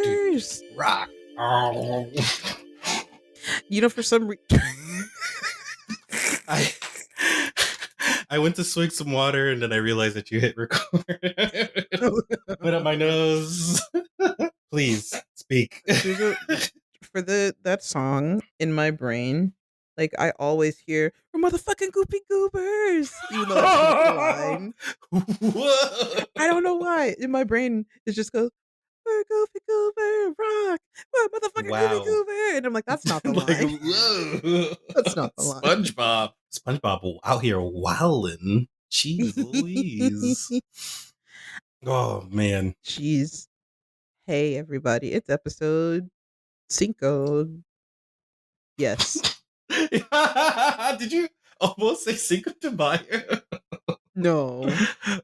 goobers. Rock. Oh. For some reason. I I went to swig some water and then I realized that you hit record. Went up my nose. Please speak. For that song in my brain, like I always hear "We're motherfucking goopy goobers," even though that's not the line. I don't know why. In my brain, it just goes, "We're goofy goober rock. We're motherfucking goofy Wow. goober," and I'm like, that's not the Like, line. whoa. That's not the line. SpongeBob out here wildin'. Jeez Louise. Oh man. Jeez. Hey everybody, it's episode cinco. Yes. Did you almost say Cinco de Mayo? No.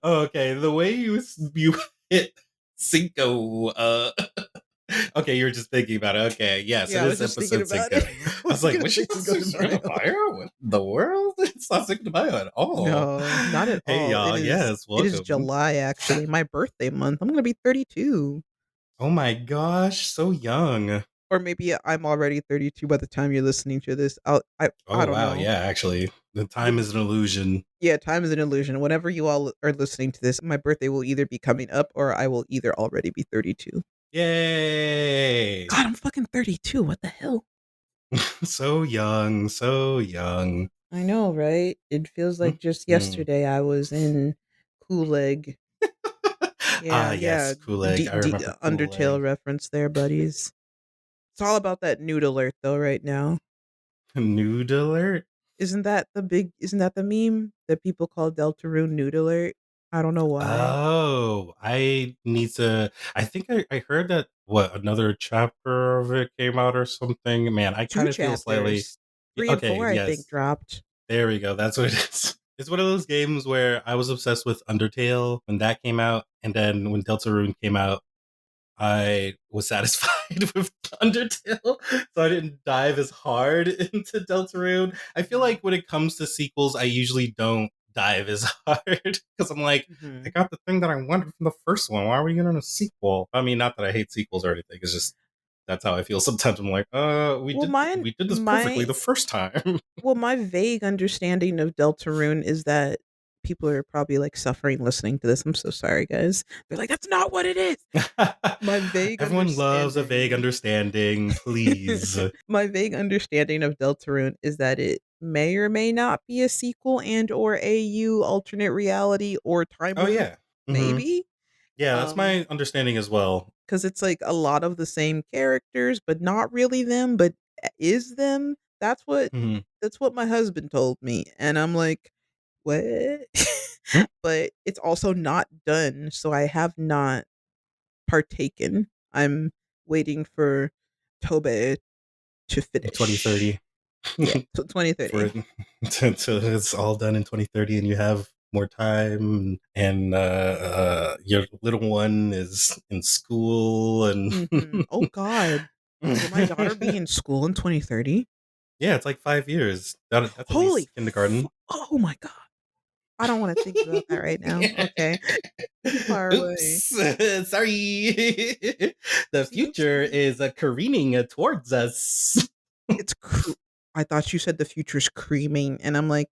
Okay, the way you hit Cinco, okay, you were just thinking about it. Okay, yes, Yeah, it I is was just thinking episode about Cinco. it. I was like, gonna was say she Cinco de Cinco de Mayo. Mayo? What in the world? It's not Cinco de Mayo at all. No, not at Hey, all. y'all. Yes, It is welcome. July, actually. My birthday month. I'm gonna be 32. Oh my gosh, so young. Or maybe I'm already 32 by the time you're listening to this. I Oh don't wow, know. yeah, actually. The time is an illusion. Yeah, time is an illusion. Whenever you all are listening to this, my birthday will either be coming up or I will either already be 32. Yay! God, I'm fucking 32. What the hell? So young, so young. I know, right? It feels like just yesterday I was in Kool-Egg. Yeah, Yes, Kool-Aid. I remember Undertale Kool-Aid. reference there, buddies. It's all about that nude alert though right now. Nude alert? Isn't that the meme that people call Deltarune nude alert? I don't know why. Oh, I think I heard that another chapter of it came out or something. Man, I 2 kind of feel slightly chapters. 3 and okay, 4 I think yes. dropped. There we go. That's what it is. It's one of those games where I was obsessed with Undertale when that came out, and then when Deltarune came out, I was satisfied with Undertale, so I didn't dive as hard into Deltarune. I feel like when it comes to sequels, I usually don't dive as hard because I'm like, I got the thing that I wanted from the first one. Why are we getting a sequel? I mean, not that I hate sequels or anything. It's just that's how I feel sometimes. I'm like, we did this perfectly the first time. Well, my vague understanding of Deltarune is that people are probably like suffering listening to this. I'm so sorry, guys. They're like, that's not what it is. My vague Everyone loves a vague understanding. understanding, please. My vague understanding of Deltarune is that it may or may not be a sequel and or AU alternate reality or time Oh loop. yeah. Maybe. Yeah, that's my understanding as well. Because it's like a lot of the same characters, but not really them, but is them. That's what Mhm. my husband told me, and I'm like, what? But it's also not done, so I have not partaken. I'm waiting for Tobe to finish. 2030. Yeah, 2030. So it's all done in 2030 and you have more time and your little one is in school and Oh God, will my daughter be in school in 2030? yeah, it's like 5 years. That's at Holy! least kindergarten. Oh my God. I don't want to think about that right now. Okay. Too far away. Oops, sorry. The future is careening towards us. It's I thought you said the future's creaming, and I'm like,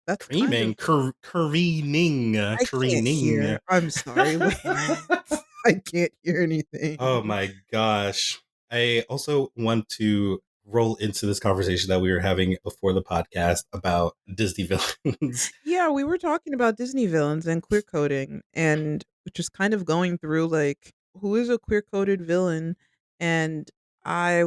that's kind Creaming, of careening, I can't careening. hear. I'm sorry. Wait. I can't hear anything. Oh my gosh. I also want to roll into this conversation that we were having before the podcast about Disney villains. Yeah, we were talking about Disney villains and queer coding, and just kind of going through like who is a queer coded villain, and I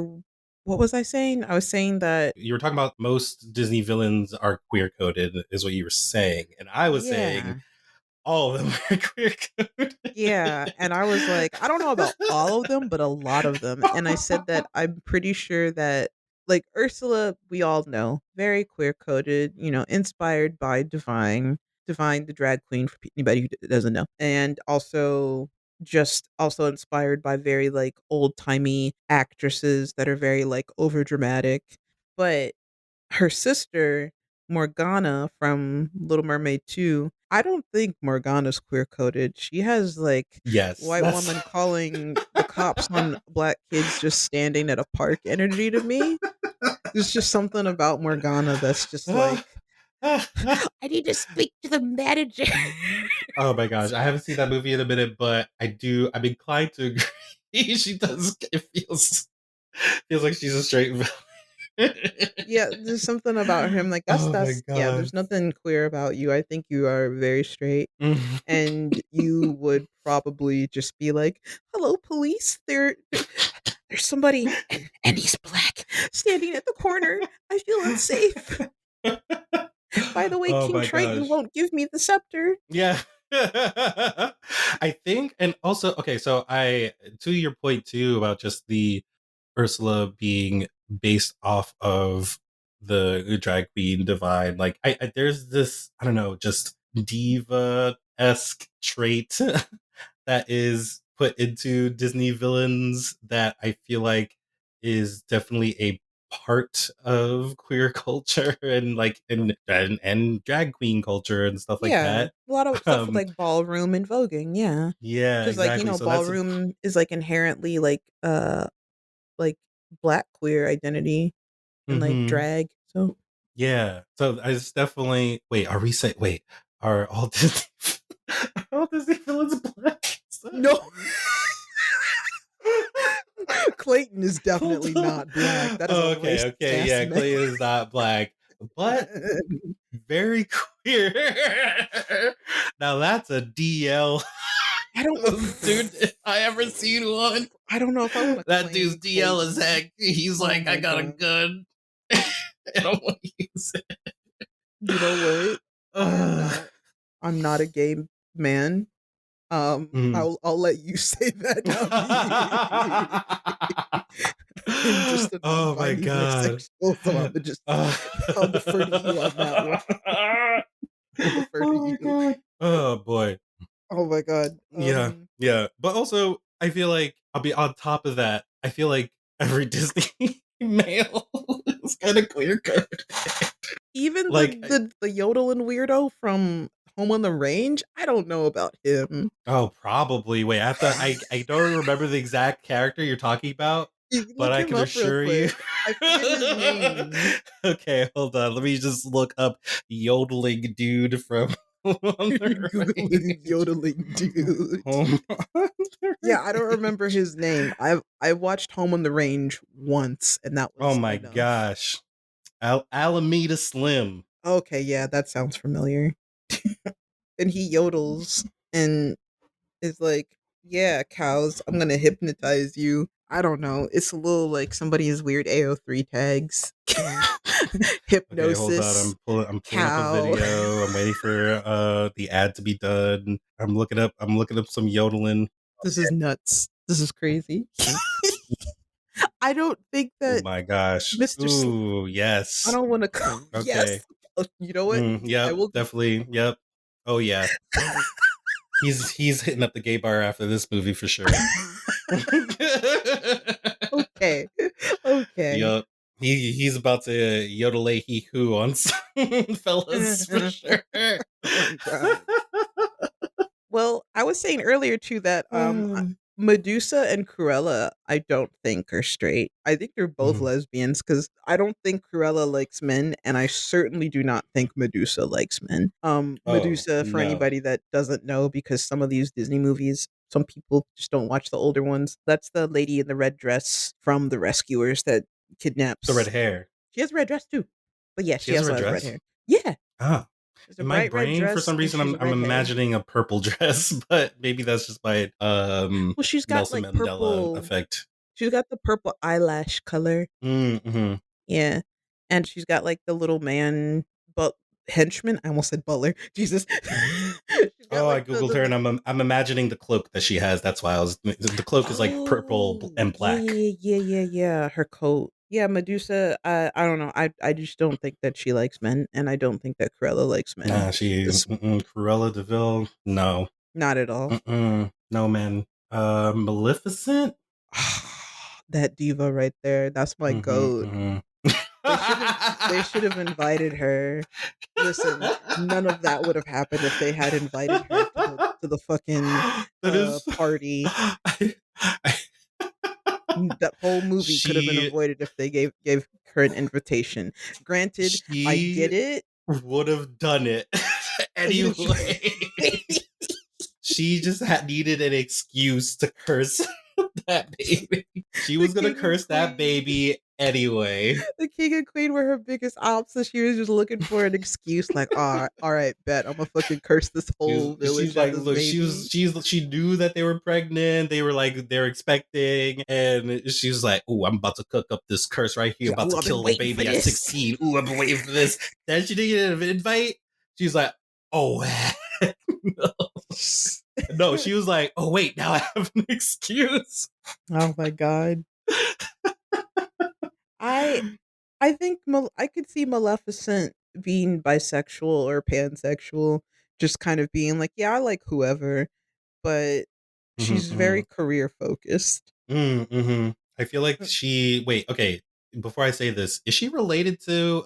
what was I saying? I was saying that You were talking about most Disney villains are queer coded, is what you were saying. And I was saying yeah. all of them are queer coded. Yeah, and I was like, I don't know about all of them, but a lot of them. And I said that I'm pretty sure that like Ursula, we all know, very queer coded, inspired by Divine the drag queen for anybody who doesn't know. And also just also inspired by very like old-timey actresses that are very like over dramatic. But her sister Morgana from Little Mermaid 2. I don't think Morgana's queer coded. She has like Yes, white that's woman calling the cops on black kids just standing at a park energy to me. There's just something about Morgana that's just like, I need to speak to the manager. oh my gosh, I haven't seen that movie in a minute, but I do. I'm inclined to agree. She does. It feels like she's a straight villain. Yeah, there's something about him like Oh my that's yeah, god. there's nothing queer about you. I think you are very straight and you would probably just be like, "Hello police. There's somebody and he's black standing at the corner. I feel unsafe. By the way, Oh King my Triton gosh. won't give me the scepter." Yeah. I think, and also, okay, so to your point too about just the Ursula being based off of the drag queen divine, like there's this, I don't know, just diva esque trait that is put into Disney villains that I feel like is definitely a part of queer culture and like and drag queen culture and stuff like Yeah, that. a lot of stuff with Um like ballroom and voguing, yeah. yeah, Because like, exactly. So that's ballroom is like inherently like black queer identity and like mhm. drag. So Yeah. So it's definitely wait, are all Disney are all Disney villains black? no, Clayton is Hold definitely on. not black. That is a Okay, racist okay, ass yeah, man. Clay is not black, but very queer. Now that's a DL I don't dude. If I ever seen one, I don't know if I want to that dude's claim DL as Clayton. heck. He's Oh like, I my got a god. gun. I don't want to use it. You know what? I am not I'm not a gay man. Mm. I'll let you say that, not me. I'm just a Oh my non-binary god. sexual, so I'll defer to you on that one. I'll defer to Oh my you. god. Oh boy. Oh my god. Yeah, yeah. But also, I feel like I'll be on top of that. I feel like every Disney male is kind of queer code. Even Like, the yodeling weirdo from Home on the Range, I don't know about him. oh, probably. Wait, I have to. I don't remember the exact character you're talking about, You but look I him can up real assure you. quick. I forget his name. Okay, hold on. Let me just look up yodeling dude from on the Googling range. yodeling dude. Home on the Yeah, I don't range. remember his name. I watched Home on the Range once, and that Oh was my enough. gosh. Alameda Slim. Okay, yeah, that sounds familiar. And he yodels and is like, "Yeah, cows, I'm gonna hypnotize you." I don't know. It's a little like somebody's weird AO3 tags. Okay, hold on. Hypnosis, I'm pulling up a cow. video. I'm waiting for the ad to be done. I'm looking up some yodeling. This is nuts. This is crazy. I don't think Oh that my gosh. Mr. Ooh, I yes. don't want to. Okay. Yes. You know what? I Yep, will. definitely. Yep. Oh yeah. He's hitting up the gay bar after this movie for sure. Okay. Okay. Yup. He's about to yodel a he who on some fellas for sure. Oh my god. Well, I was saying earlier too that Medusa and Cruella I don't think are straight. I think they're both Mhm. lesbians cuz I don't think Cruella likes men and I certainly do not think Medusa likes men. Oh Medusa for no. anybody that doesn't know because some of these Disney movies some people just don't watch the older ones. That's the lady in the red dress from The Rescuers that The red kidnaps. hair. She has a red dress too. But yeah, She she has a also red has red dress? hair. Yeah. Ah. There's a In my bright red brain, for dress some and reason, she's I'm redhead. imagining a purple dress, but maybe that's just my Well, she's got Nelson like Mandela purple effect. she's got the purple eyelash color. Mm-hmm. Yeah. And she's got like the little man but henchman. I almost said butler. Jesus. She's got Oh, like I googled her and the I'm imagining the cloak that she has. That's why I was the cloak is like purple Oh, and yeah, black. yeah, yeah, yeah, yeah. Her coat. Yeah, Medusa, I don't know. I just don't think that she likes men, and I don't think that Cruella likes men. Nah, she It's Cruella Deville. No, not at all. no man. Maleficent. That diva right there. That's my Mm-hmm, goat. mm-hmm. They should have invited her. Listen, none of that would have happened if they had invited her to the fucking, That is party. I, I, That whole movie could have been she avoided if they gave her an invitation. Granted, I she get it. would have done it anyway. She just had needed an excuse to curse that baby. She The was gonna king and curse that queen baby anyway. the king and queen were her biggest ops, so she was just looking for an excuse like, "Alright, bet, Imma fucking curse this whole She's village and like, this look, baby." she knew that they were pregnant. They were like, they're expecting, and she was like, "Ooh, I'm about to cook up this curse right here. She's like, About "Ooh, to I've been kill the waiting for baby at this." 16. Ooh, I've been waiting for this." Then she didn't get an invite. She's like, "Oh, no." No, she was like, "Oh wait, now I have an excuse." Oh my god. I I think I could see Maleficent being bisexual or pansexual, just kind of being like, "Yeah, I like whoever," but she's very Mm-hmm. career focused. Mm-hmm. I feel like she. Wait, okay. Before I say this, is she related to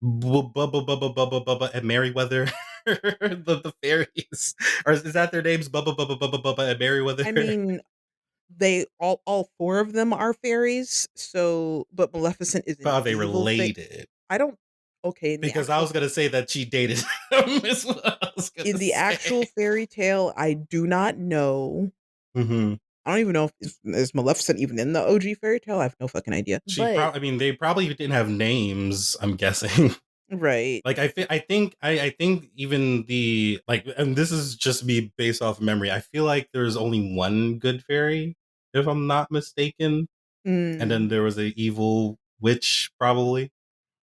Bubba and Merryweather, the fairies, or is that their names? Bubba and Merryweather. I mean, they all 4 of them are fairies, so but Maleficent is an Are they evil related? I don't okay, Because I was gonna say that she dated him. Is what I was in gonna the actual say. fairy tale, I do not know. Hmm. I don't even know if is Maleficent even in the OG fairy tale? I have no fucking idea. She But probably. I mean, they probably didn't have names. I'm guessing. right. Like I think even the like, and this is just me based off of memory. I feel like there's only one good fairy, if I'm not mistaken, and then Mm, there was a evil witch probably.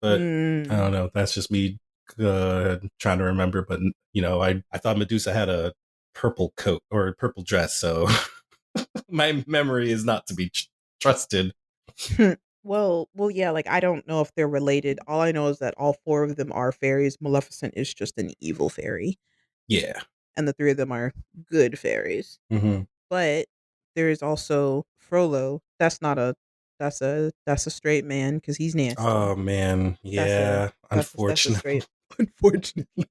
But I mm. don't know. That's just me trying to remember. But I thought Medusa had a purple coat or a purple dress, so my memory is not to be trusted. Well, yeah, like, I don't know if they're related. All I know is that all 4 of them are fairies. Maleficent is just an evil fairy, Yeah. and the 3 of them are good fairies. Hmm. But there is also Frollo. That's a straight man because he's nasty. Oh man, That's a yeah. that's a Unfortunately. straight unfortunately.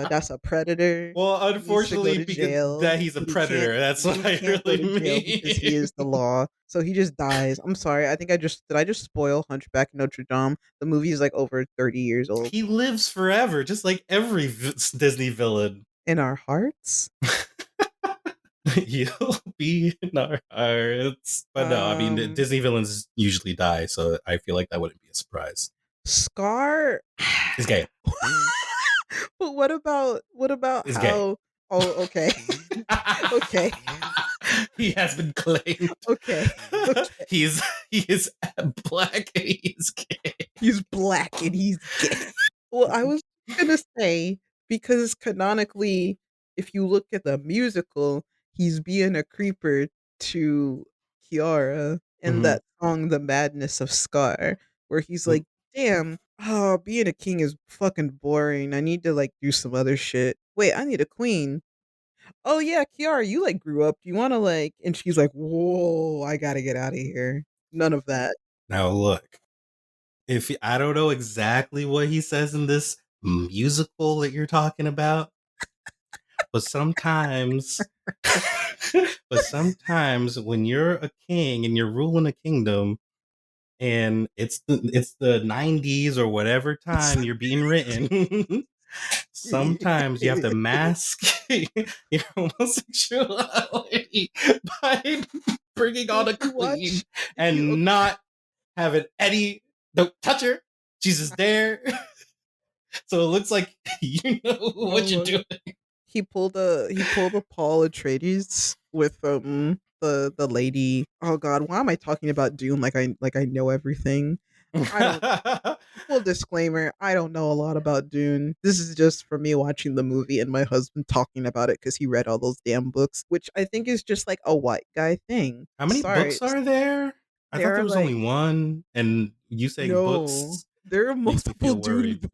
That's a predator. Well, He needs to go unfortunately, to because jail, that he's a but predator. That's what he I can't go really to jail because he mean. is the law, so he just dies. I'm sorry, I think I just spoil Hunchback of Notre Dame? The movie is, like, over 30 years old. He lives forever, just like every Disney villain. In our hearts? You'll be in our hearts. But no, I mean, the Um, Disney villains usually die, so I feel like that wouldn't be a surprise. Scar He's gay. But what about He's gay. how oh, okay. Okay. He has been claimed. Okay. Okay. He's he is black and he is gay. He's black and he's gay. Well, I was gonna say, because canonically, if you look at the musical, he's being a creeper to Kiara in Mhm. that song, "The Madness of Scar," where he's like, "Damn, oh, being a king is fucking boring. I need to, like, do some other shit. Wait, I need a queen. Oh, yeah, Kiara, you, like, grew up. Do you wanna, like" and she's like, "Whoa, I gotta get out of here." None of that. Now look, if I don't know exactly what he says in this musical that you're talking about, but sometimes but sometimes when you're a king and you're ruling a kingdom and it's the 90s or whatever time you're being written, sometimes you have to mask your homosexuality by bringing on Don't a you queen watch you and not having any don't touch her. She's just there. So it looks like you know oh what you're my doing. he pulled a Paul Atreides with, the lady oh god, why am I talking about Dune like I know everything? I don't full disclaimer, I don't know a lot about Dune. This is just for me watching the movie and my husband talking about it because he read all those damn books, which I think is just like a white guy thing. How many Sorry, books are there? I thought there there are was like only one, and you saying no, books there are makes me multiple feel Dune worried.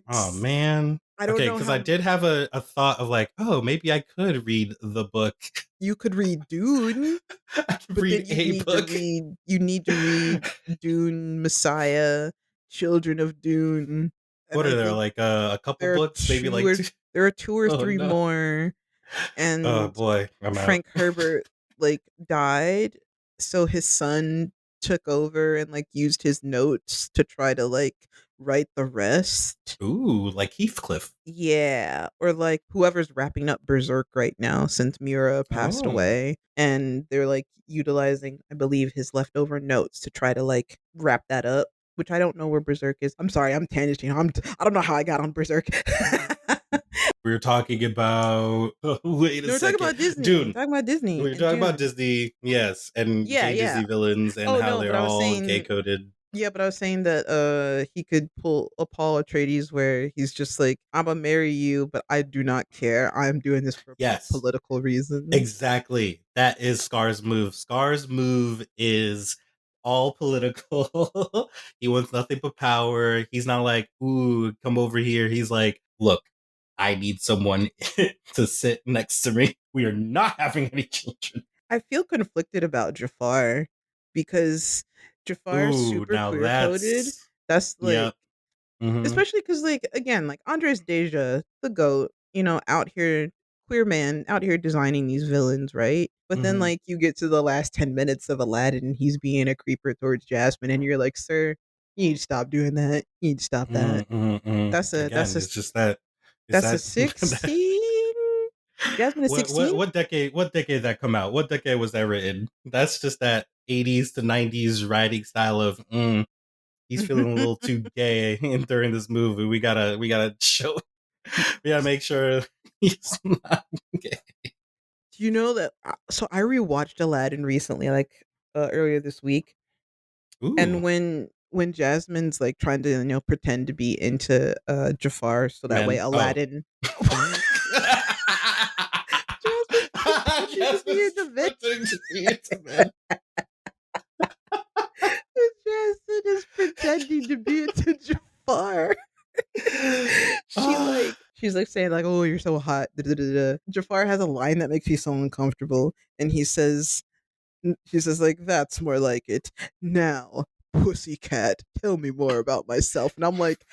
Oh books. man. I don't Okay, know because I how did have a thought of like, oh, maybe I could read the book. you could read Dune, I could but then read a book. you need to read Dune Messiah, Children of Dune, and What I are there think like a couple there are books? Maybe 2 like or two. there are 2 or Oh 3 no. more, Oh and boy, I'm out. Frank Herbert, like, died, so his son took over and, like, used his notes to try to, like, write the rest. Ooh, like Heathcliff. Yeah, or, like, whoever's wrapping up Berserk right now since Mira passed Oh. away, and they're, like, utilizing, I believe, his leftover notes to try to, like, wrap that up, which I don't know where Berserk is. I'm sorry, I'm tangenting. I don't know how I got on Berserk. We were talking about wait a No, we're talking second. about Disney. Dune. Talking about Disney We were and talking about Dune. Disney, yes, and Yeah, gay yeah. Disney villains and Oh, how no, but they're I was all gay saying coded. yeah, but I was saying that, he could pull a Paul Atreides where he's just like, "Imma marry you, but I do not care. I'm doing this for Yes. political reasons." Exactly. That is Scar's move. Scar's move is all political. He wants nothing but power. He's not like, ooh, come over here. He's like, look, I need someone to sit next to me. We are not having any children. I feel conflicted about Jafar because Jafar is Ooh, super now queer coded. that's That's, like yep. Mm-hmm. especially because, like, again, like, Andres Deja, the GOAT, out here queer man, out here designing these villains, right? But then, Mm-hmm. like, you get to the last 10 minutes of Aladdin, and he's being a creeper towards Jasmine, and you're like, "Sir, you need to stop doing that. You need to stop that." Mm-hmm. Mm-hmm. That's a Again, it's just that is that's a that that 16? Jasmine is 16? what decade that come out? What decade was that written? That's just that 80s to 90s writing style of he's feeling a little too gay during this movie. We gotta show we gotta make sure he's not gay. Do you know that so I rewatched Aladdin recently, like, earlier this week, and Ooh, when Jasmine's, like, trying to, pretend to be into, Jafar so that way man. Oh. Aladdin Jasmine's pretending to be Jasmine's into men. pretending to be into men. Jasmine is pretending to be into Jafar. She's, like, saying, like, "Oh, you're so hot, da da da da." Jafar has a line that makes me so uncomfortable, and she says, like, "That's more like it. Now, pussycat, tell me more about myself." And I'm like,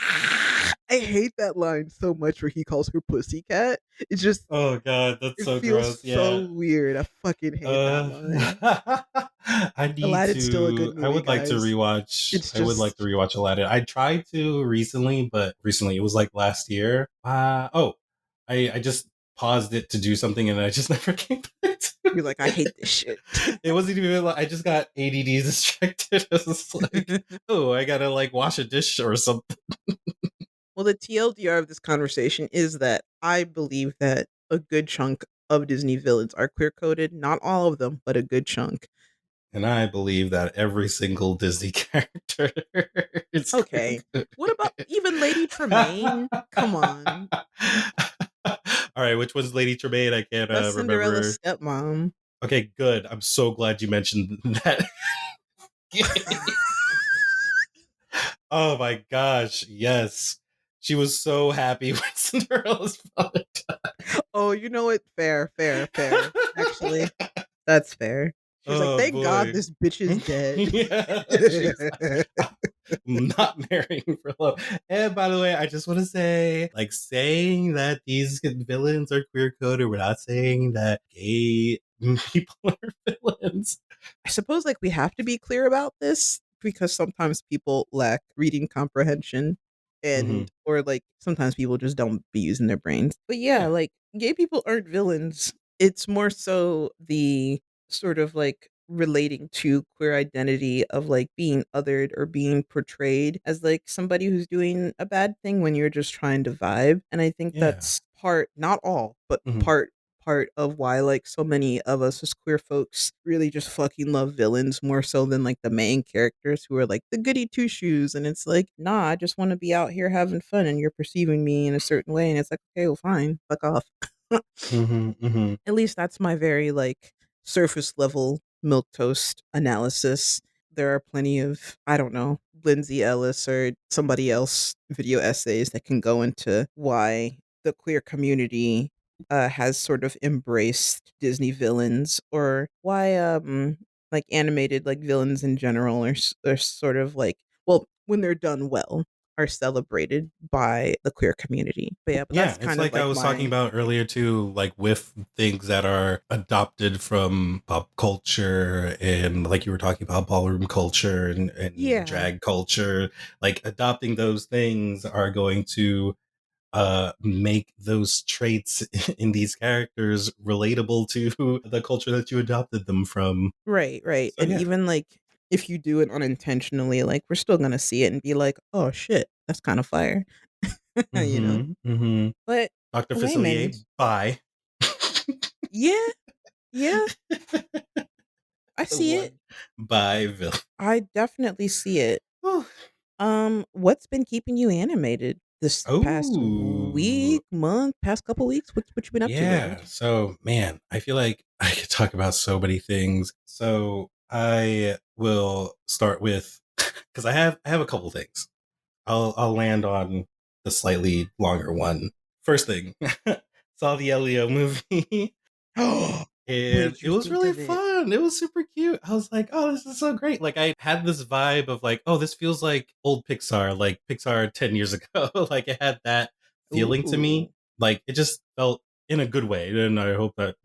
"Ah!" I hate that line so much where he calls her pussycat. It's just Oh god, that's it so feels gross. so Yeah. weird. I fucking hate that Uh, line. I need Aladdin's still a good to. I movie, would like to guys. rewatch. It's I would like to just rewatch Aladdin. I tried to recently, but recently it was like last year. Oh, I just paused it to do something, and I just never came back to you're like, "I hate this shit." it. It wasn't even like I just got ADD distracted. I was like, oh, I gotta like wash a dish or something. Well, the TLDR of this conversation is that I believe that a good chunk of Disney villains are queer coded. Not all of them, but a good chunk. And I believe that every single Disney character is Okay. What about even Lady Tremaine? Come on. all right, which one's Lady Tremaine? I can't That's Cinderella's remember. stepmom. Okay, good. I'm so glad you mentioned that. Oh my gosh, yes. She was so happy when Cinderella's father Oh, you know what? Fair, fair, fair. Actually, that's fair. She was like, oh "Thank God boy. this bitch is dead." Yeah, she's I'm not marrying for love. And by the way, I just want to say, like, saying that these villains are queer coded, we're not saying that gay people are villains. I suppose, like, we have to be clear about this because sometimes people lack reading comprehension Mm-hmm. or, like, sometimes people just don't be using their brains. But yeah, Yeah. like, gay people aren't villains. It's more so the sort of, like, relating to queer identity of, like, being othered or being portrayed as, like, somebody who's doing a bad thing when you're just trying to vibe, and I think Yeah. that's part not all, but Mm-hmm. part of why, like, so many of us as queer folks really just fucking love villains more so than, like, the main characters who are, like, the goody two shoes, and it's like, "Nah, I just wanna be out here having fun, and you're perceiving me in a certain way," and it's like, "Okay, well, fine, fuck off." Mm-hmm. Mm-hmm. At least that's my very, like, surface level milquetoast analysis. there are plenty of, I don't know, Lindsay Ellis or somebody else video essays that can go into why the queer community has sort of embraced Disney villains, or why like animated like villains in general are sort of like, well, when they're done well, are celebrated by the queer community. But yeah, but Yeah, that's it's kind of like I like was talking my, about earlier too, like with things that are adopted from pop culture and like you were talking about ballroom culture and yeah. drag culture, like adopting those things are going to make those traits in these characters relatable to the culture that you adopted them from. Right, right. So And yeah. even like if you do it unintentionally, like we're still gonna see it and be like, "Oh shit, that's kind of fire," you know. Mm-hmm. Mm-hmm. But Dr. Facilier, Layman's, bye. yeah, yeah, I The see it. one by Vil. I definitely see it. What's been keeping you animated this past Oh, week, month, past couple weeks? What you been up to lately? yeah. So, man, I feel like I could talk about so many things. So, I will start with because I have a couple things. I'll land on the slightly longer one. First thing, saw the Elio movie. What And did it you was think really of it? fun. It was super cute. I was like, oh, this is so great. Like, I had this vibe of like, oh, this feels like old Pixar, like Pixar 10 years ago. Like, it had that feeling to me. Ooh, Like, it just felt in a good way. And I hope that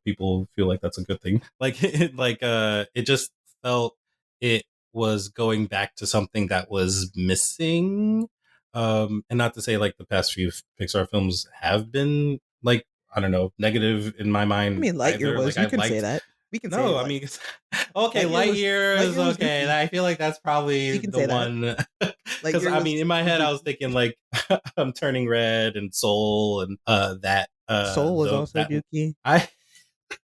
people feel like that's a good thing. Like, it just felt it was going back to something that was missing. And not to say like the past few Pixar films have been like I don't know, negative in my I mind mean, Lightyear either. Like was. I You can say liked that. We can say no, it. I mean okay, Lightyear is Lightyear was okay. Dookie. I feel like that's probably You can the say that. one because Lightyear I mean in my was head I was Dookie. thinking like I'm turning red and soul and that Soul was though also that Dookie. I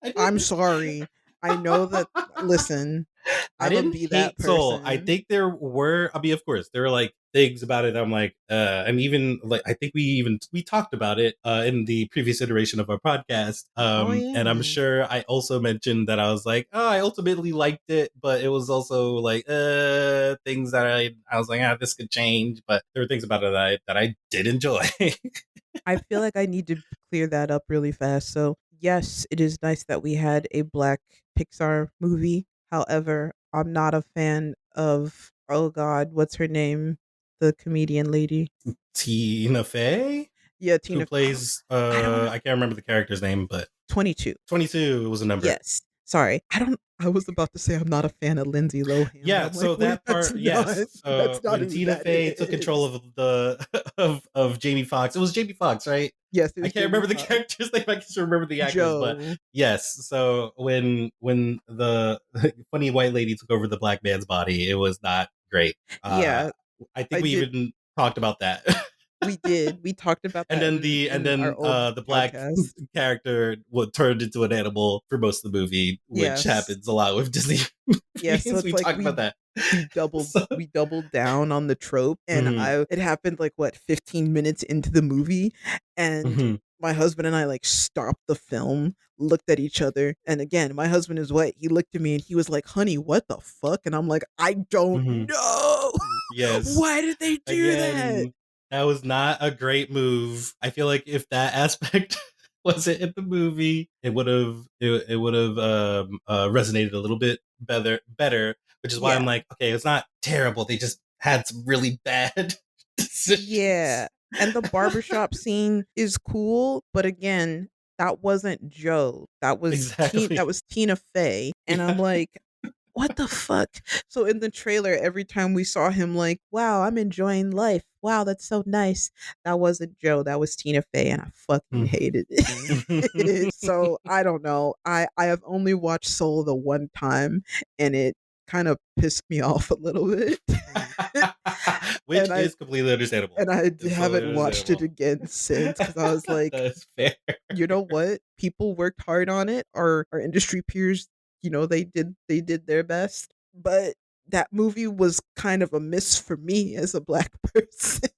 I I'm didn't sorry. I know that. Listen, I I'ma didn't be that hate Soul. I person. think there were, I mean, of course, there were like things about it. I'm like, and even like, I think we talked about it in the previous iteration of our podcast. Oh And I'm yeah. sure I also mentioned that I was like, oh, I ultimately liked it, but it was also like, things that I was like, ah, this could change. But there were things about it that I did enjoy. I feel like I need to clear that up really fast. So, yes, it is nice that we had a black Pixar movie. However, I'm not a fan of, oh god, what's her name? The comedian lady. Tina Fey, Yeah, who Tina. plays, I don't know. I can't remember the character's name, but 22. 22 was a number. Yes. Sorry. I was about to say I'm not a fan of Lindsay Lohan, but Yeah, I'm like, so wait, that part, yes. that's not When who Tina that Fey took control is. of the of Jamie Foxx, it was Jamie Foxx, right? Yes, it I was can't Jamie remember the Foxx. character's name. I can just remember the actors, but Joe. yes. So when the funny white lady took over the black man's body, it was not great. Yeah, I think I we did. even talked about that. We did. We talked about and that then in our old the black podcast. character would turned into an animal for most of the movie, which Yes. happens a lot with Disney Yeah, so movies. it's We like talked about that. So, we doubled down on the trope, and mhm, I it happened like what 15 minutes into the movie, and mhm, my husband and I like stopped the film, looked at each other, and again, my husband is white. He looked at me and he was like, "Honey, what the fuck?" And I'm like, "I don't mhm. know. Yes. Why did they do that?" Again, that was not a great move. I feel like if that aspect wasn't in the movie, it would have resonated a little bit better, which is why I'm Yeah. like, okay, it's not terrible. They just had some really bad decisions. Yeah, and the barbershop scene is cool, but again, that wasn't Joe. That Exactly. was Tina Fey, and I'm Yeah. like, "What the fuck?" So in the trailer, every time we saw him like, "Wow, I'm enjoying life. Wow, that's so nice." That wasn't Joe, that was Tina Fey, and I fucking Mm. hated it. So, I don't know. I have only watched Soul the one time, and it kind of pissed me off a little bit. Which And I is completely understandable. It's totally haven't watched it understandable. again since because I was like, That's fair. you know what? People worked hard on it. Our industry peers, they did their best. But that movie was kind of a miss for me as a black person,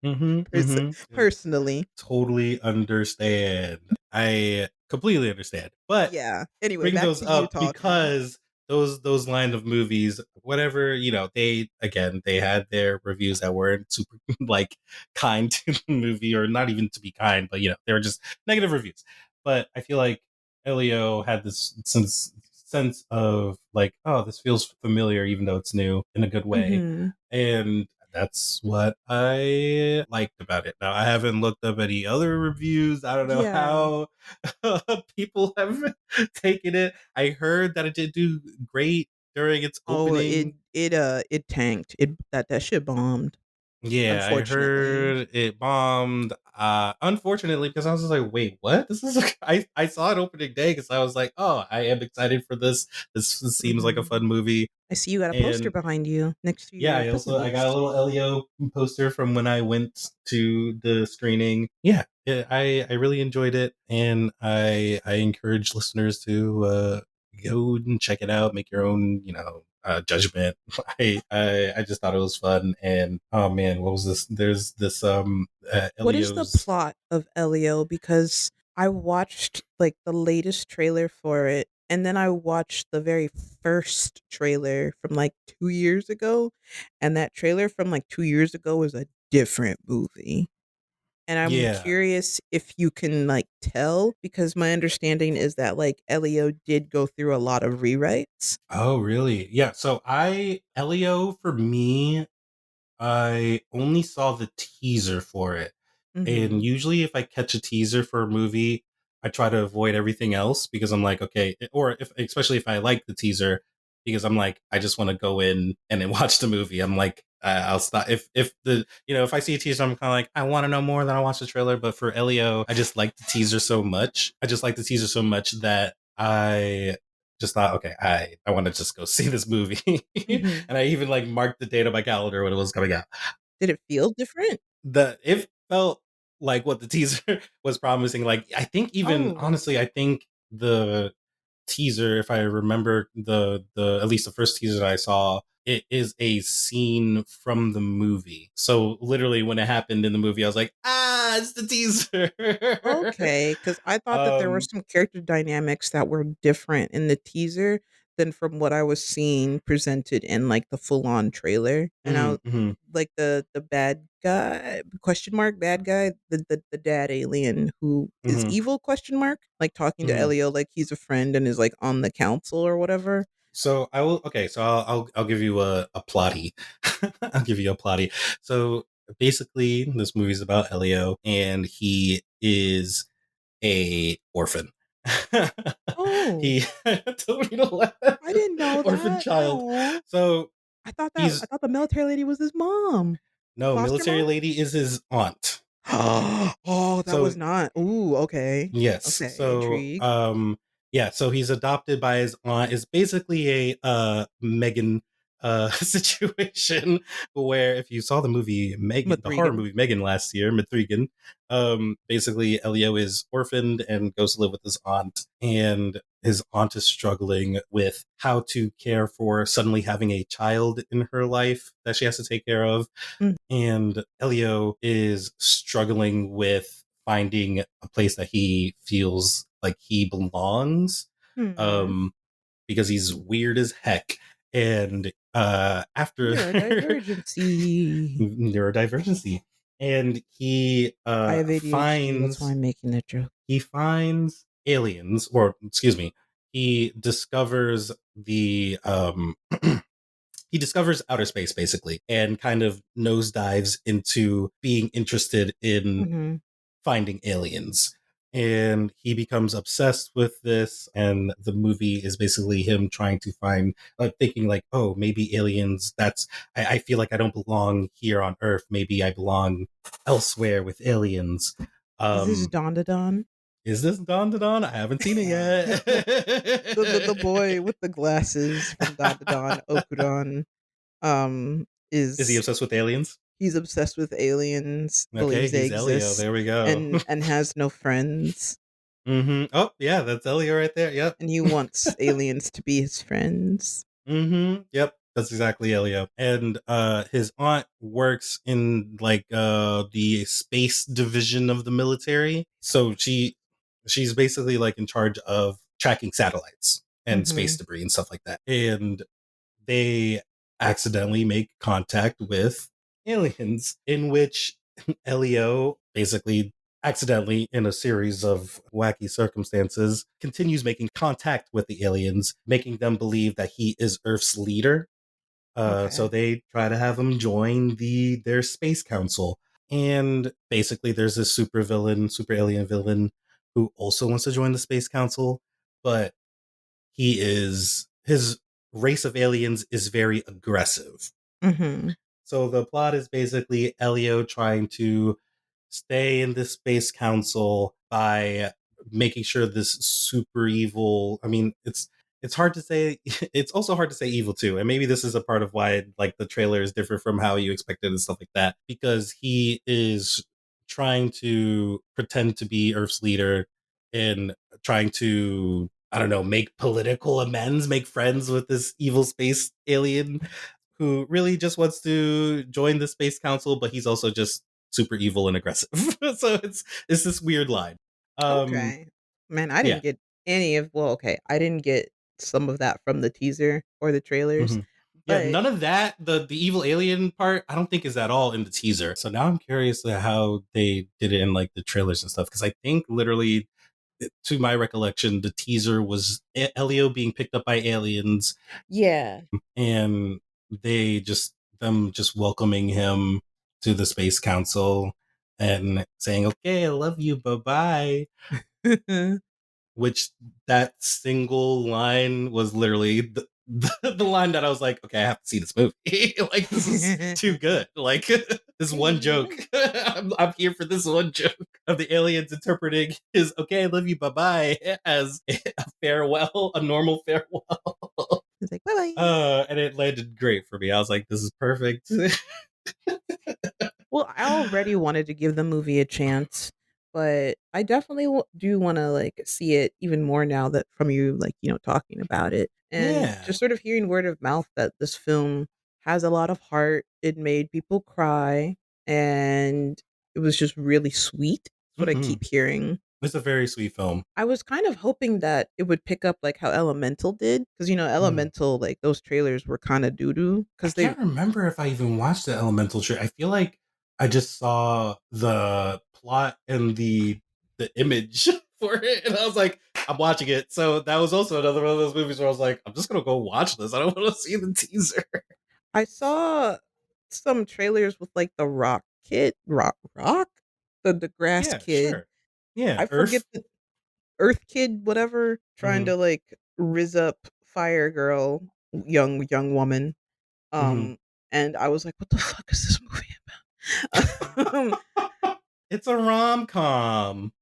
Mm-hmm, person mm-hmm. personally. Totally understand. I completely understand. But Yeah. Anyway, bring back those to you up talking. because those line of movies, whatever, they again they had their reviews that weren't super like kind to the movie, or not even to be kind, but they were just negative reviews. But I feel like Elio had this sense of like, oh, this feels familiar, even though it's new in a good way, Mhm. and that's what I liked about it. Now I haven't looked up any other reviews. I don't know Yeah. how people have taken it. I heard that it did do great during its Oh, it opening. it, it tanked. That shit bombed, Yeah, I unfortunately. heard it bombed. Unfortunately, because I was just like, wait, what? This is I saw it opening day because I was like, oh, I am excited for this. This seems like a Mhm. fun movie. I see you got a poster And behind you next to yeah, your I got a privilege. little Elio poster from when I went to the screening. Yeah, I really enjoyed it, and I encourage listeners to go and check it out, make your own judgment. I just thought it was fun, and oh man, what was this? There's this What is the Elio's. plot of Elio? Because I watched like the latest trailer for it, and then I watched the very first trailer from like 2 years ago, and that trailer from like 2 years ago was a different movie. And I'm Yeah. curious if you can like tell, because my understanding is that like Elio did go through a lot of rewrites. Oh really? Yeah. So I Elio for me, I only saw the teaser for it. And Mhm. usually if I catch a teaser for a movie, I try to avoid everything else because I'm like, okay, or if especially if I like the teaser, because I'm like, I just want to go in and then watch the movie. I'm like, I'll stop if the if I see a teaser, I'm kind of like, I want to know more than I watch the trailer. But for Elio, I just like the teaser so much. I just like the teaser so much that I just thought, okay, I want to just go see this movie, Mhm. and I even like marked the date on my calendar when it was coming out. Did it feel different? The It felt like what the teaser was promising. Like I think even Oh. honestly, I think the teaser, if I remember the at least the first teaser that I saw, it is a scene from the movie. So literally when it happened in the movie, I was like, ah, it's the teaser. Okay, because I thought that there were um some character dynamics that were different in the teaser than from what I was seeing presented in, like, the full-on trailer, and I mhm, was mhm, like, the bad guy question mark, bad guy, the dad alien who is mhm, evil question mark, like, talking to mhm. Elio like he's a friend and is, like, on the council or whatever. So I will. Okay, so I'll give you a plotty. I'll give you a plotty. So basically, this movie is about Elio, and he is a orphan. Oh, He told me to laugh. I didn't know Orphan that. child. Oh, So I he's thought the military lady was his mom. The no foster military mom? lady is his aunt. Oh, that So was not ooh, okay. yes. Okay, So intrigue. yeah, so he's adopted by his aunt. Is basically a Megan situation where if you saw the movie Megan, the horror Mathregan. movie Megan last year, Mathregan, basically Elio is orphaned and goes to live with his aunt, and his aunt is struggling with how to care for suddenly having a child in her life that she has to take care of, Mm, and Elio is struggling with finding a place that he feels like he belongs, hmm. um, because he's weird as heck. And after Neurodivergency. neurodivergency, and he I have ADHD, that's why finds I'm making that joke. aliens, or excuse me, he discovers the he discovers outer space basically, and kind of nosedives into being interested in Mhm. finding aliens. And he becomes obsessed with this, and the movie is basically him trying to find, thinking like, oh, maybe aliens. I feel like I don't belong here on Earth. Maybe I belong elsewhere with aliens. Is this Um, Don to Don? is this Don to Don? I haven't seen it The boy yet. with the glasses from Don to Don, Okudon, Is he is obsessed with aliens? he's obsessed with aliens, Okay, believes they he's Elio. exist, There we go. and has no friends, Oh, yeah, that's Elio right there. Yep. and he wants aliens to be his friends. Yep. That's exactly Elio. And his aunt works in like the space division of the military. So she's basically like in charge of tracking satellites. and space Mhm. debris and stuff like that. And they accidentally make contact with aliens, in which Elio basically accidentally, in a series of wacky circumstances, continues making contact with the aliens, making them believe that he is Earth's leader. So Okay. they try to have him join their space council. And basically, there's this super villain, super alien villain, who also wants to join the space council, but his race of aliens is very aggressive. Mhm. So the plot is basically Elio trying to stay in this space council by making sure this super evil. I mean, it's hard to say. It's also hard to say evil too, and maybe this is a part of why like the trailer is different from how you expected and stuff like that, because he is trying to pretend to be Earth's leader and trying to, I don't know, make political amends, make friends with this evil space alien who really just wants to join the space council, but he's also just super evil and aggressive. So it's this weird line. Um, Okay. Man, I yeah. didn't get any of well, okay, I didn't get some of that from the teaser or the trailers, hmm Yeah, but none of that. The evil alien part, I don't think is at all in the teaser. So now I'm curious to how they did it in like the trailers and stuff. Because I think literally, to my recollection, the teaser was Elio being picked up by aliens, yeah. and they just them just welcoming him to the space council and saying, "Okay, I love you, bye bye." Which that single line was literally the line that I was like, okay, I have to see this movie. Like, this is too good. Like, this one joke. I'm here for this one joke of the aliens interpreting his "okay, I love you, bye bye" as a farewell, a normal farewell. It's like, "Bye-bye." And it landed great for me. I was like, this is perfect. Well, I already wanted to give the movie a chance, but I definitely do want to like see it even more now that from you like, talking about it and Yeah. just sort of hearing word of mouth that this film has a lot of heart. It made people cry and it was just really sweet. That's what I hmm keep hearing. It's a very sweet film. I was kind of hoping that it would pick up like how Elemental did because Mm. Elemental like those trailers were kind of doo doo I because they can't remember if I even watched the Elemental trailer. I feel like I just saw the plot and the image for it, and I was like, I'm watching it. So that was also another one of those movies where I was like, I'm just gonna go watch this. I don't want to see the teaser. I saw some trailers with, like, the Rock kid Rock? The grass Yeah, kid. sure. Yeah, I forget Earth. the Earth kid, whatever, trying hmm to, like, rizz up Fire Girl, young woman, hmm and I was like, "What the fuck is this movie about?" It's a rom com.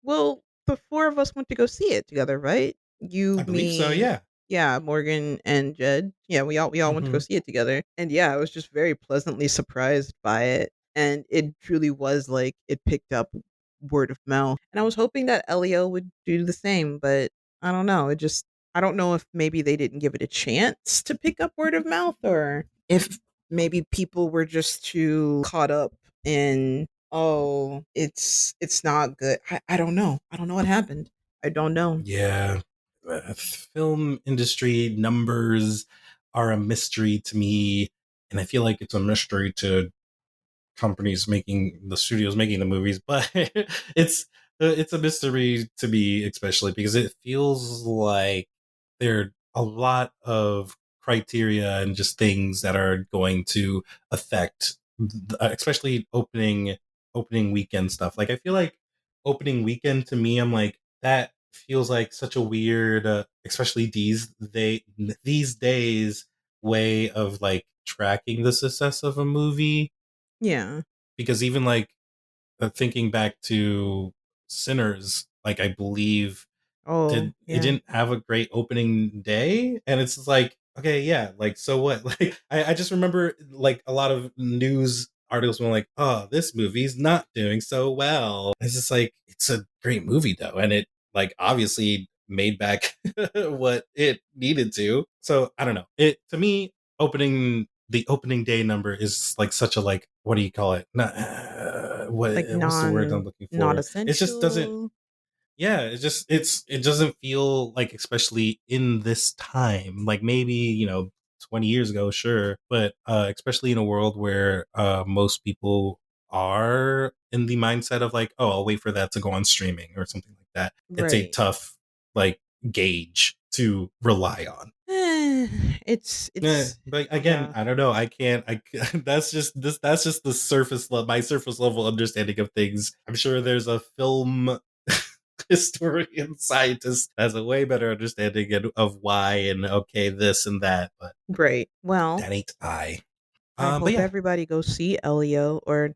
Well, the 4 of us went to go see it together, right? I You, believe so. me, Yeah. yeah, Morgan, and Jed. Yeah, we all went to go hmm see it together, and yeah, I was just very pleasantly surprised by it, and it truly was like it picked up word of mouth, and I was hoping that Elio would do the same, but I don't know, I don't know if maybe they didn't give it a chance to pick up word of mouth or if maybe people were just too caught up in oh, it's not good. I don't know. I don't know what happened. I don't know. Yeah. Film industry numbers are a mystery to me, and I feel like it's a mystery to companies making the studios making the movies, but it's a mystery to me, especially because it feels like there are a lot of criteria and just things that are going to affect, especially opening weekend stuff. Like I feel like opening weekend to me, I'm like that feels like such a weird, especially these days way of like tracking the success of a movie, Yeah. because even like thinking back to Sinners, like I believe Oh, it yeah. didn't have a great opening day, and it's just like okay, yeah, like so what? Like I just remember like a lot of news articles being like, oh, this movie's not doing so well. It's just like it's a great movie though, and it like obviously made back what it needed to. So I don't know. It to me, the opening day number is like such a like what do you call it? Not, Like what's the word I'm looking not for? It just doesn't essential. Yeah, it doesn't feel like, especially in this time, like maybe 20 years ago, sure, but especially in a world where most people are in the mindset of like, oh, I'll wait for that to go on streaming or something like that. It's a Right. tough like gauge to rely on. But again, Yeah, I don't know. I can't. That's just this. That's just the surface level. My surface level understanding of things. I'm sure there's a film historian scientist has a way better understanding of why and okay this and that. But great. Well, that ain't I. I But hope yeah, everybody goes see Elio or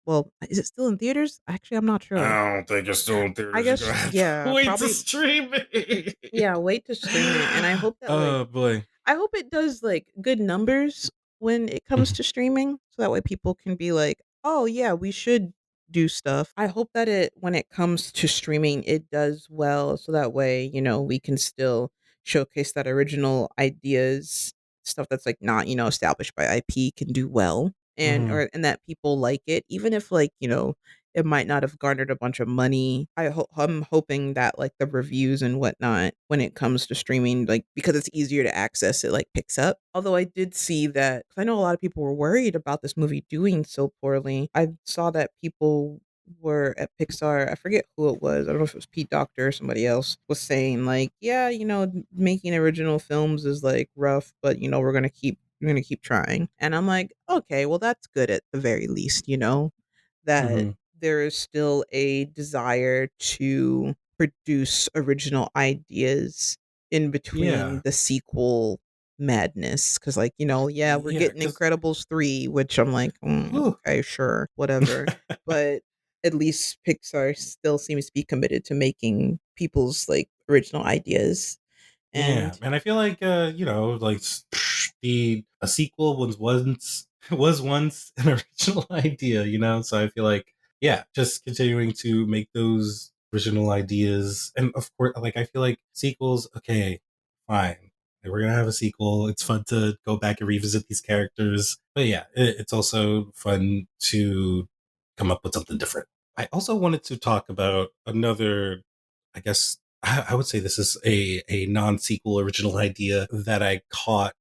well, is it still in theaters? Actually, I'm not sure. I don't think it's still in I theaters. You're gonna guess have to yeah, wait to probably stream it. yeah, wait to stream it and I hope that like Oh boy. I hope it does like good numbers when it comes Mhm, to streaming so that way people can be like, "Oh yeah, we should do stuff." I hope that it when it comes to streaming it does well so that way, we can still showcase that original ideas, stuff that's like not, established by IP can do well mhm. and that people like it even if like, it might not have garnered a bunch of money. I'm hoping that like the reviews and whatnot when it comes to streaming, like because it's easier to access, it like picks up. Although I did see that 'cause I know a lot of people were worried about this movie doing so poorly. I saw that people were at Pixar. I forget who it was. I don't know if it was Pete Doctor or somebody else was saying like, yeah, making original films is like rough, but we're gonna keep trying. And I'm like, okay, well that's good at the very least, that Mhm. there is still a desire to produce original ideas in between Yeah. the sequel madness. Cause like, yeah, we're Yeah. getting Because. Incredibles 3, which I'm like, okay, sure, whatever. But at least Pixar still seems to be committed to making people's like original ideas. Yeah, And and I feel like like the a sequel was once was once an original idea, So I feel like just continuing to make those original ideas, and of course, like I feel like sequels. Okay, fine, like, we're gonna have a sequel. It's fun to go back and revisit these characters, but yeah, it's also fun to come up with something different. I also wanted to talk about another, I guess I would say this is a non sequel original idea that I caught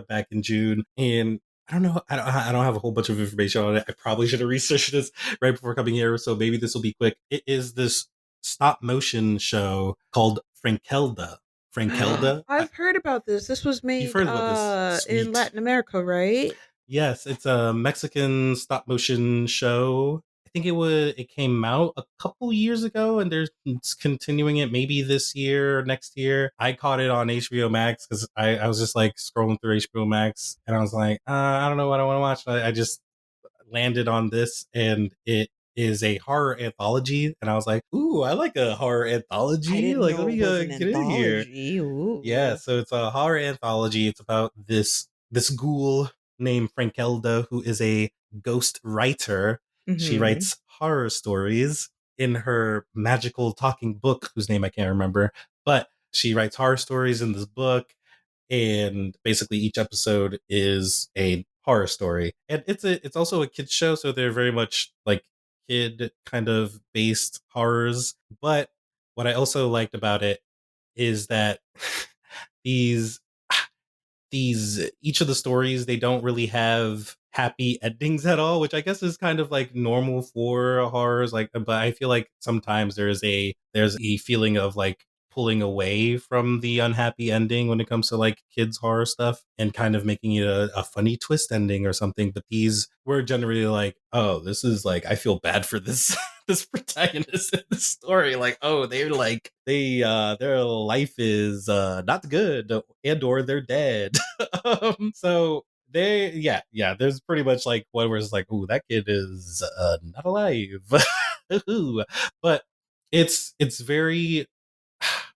back in June, and I don't know. I don't have a whole bunch of information on it. I probably should have researched this right before coming here, so maybe this will be quick. It is this stop motion show called Frankelda. Frankelda. I've heard about this. This was You've made heard about this? in Sweet. Latin America, right? Yes, it's a Mexican stop motion show. I think it came out a couple years ago, and they're continuing it maybe this year or next year. I caught it on HBO Max because I was just like scrolling through HBO Max, and I was like, I don't know what I want to watch. I just landed on this, and it is a horror anthology, and I was like, ooh, I like a horror I anthology. didn't Like, let know it me was an get in here. anthology. Yeah, Ooh. so it's a horror anthology. It's about this ghoul named Frankelda, who is a ghost writer. She Mhm. writes horror stories in her magical talking book, whose name I can't remember, but she writes horror stories in this book, and basically each episode is a horror story. And it's also a kids show, so they're very much like kid kind of based horrors. But what I also liked about it is that these these each of the stories, they don't really have happy endings at all, which I guess is kind of like normal for horrors. Like, but I feel like sometimes there's a feeling of like pulling away from the unhappy ending when it comes to like kids horror stuff and kind of making it a funny twist ending or something. But these were generally like, oh, this is like, I feel bad for this this protagonist in the story. Like, oh, they're like their life is not good, and or they're dead. So there's pretty much like one where it's like, ooh, that kid is not alive. Ooh. But it's very,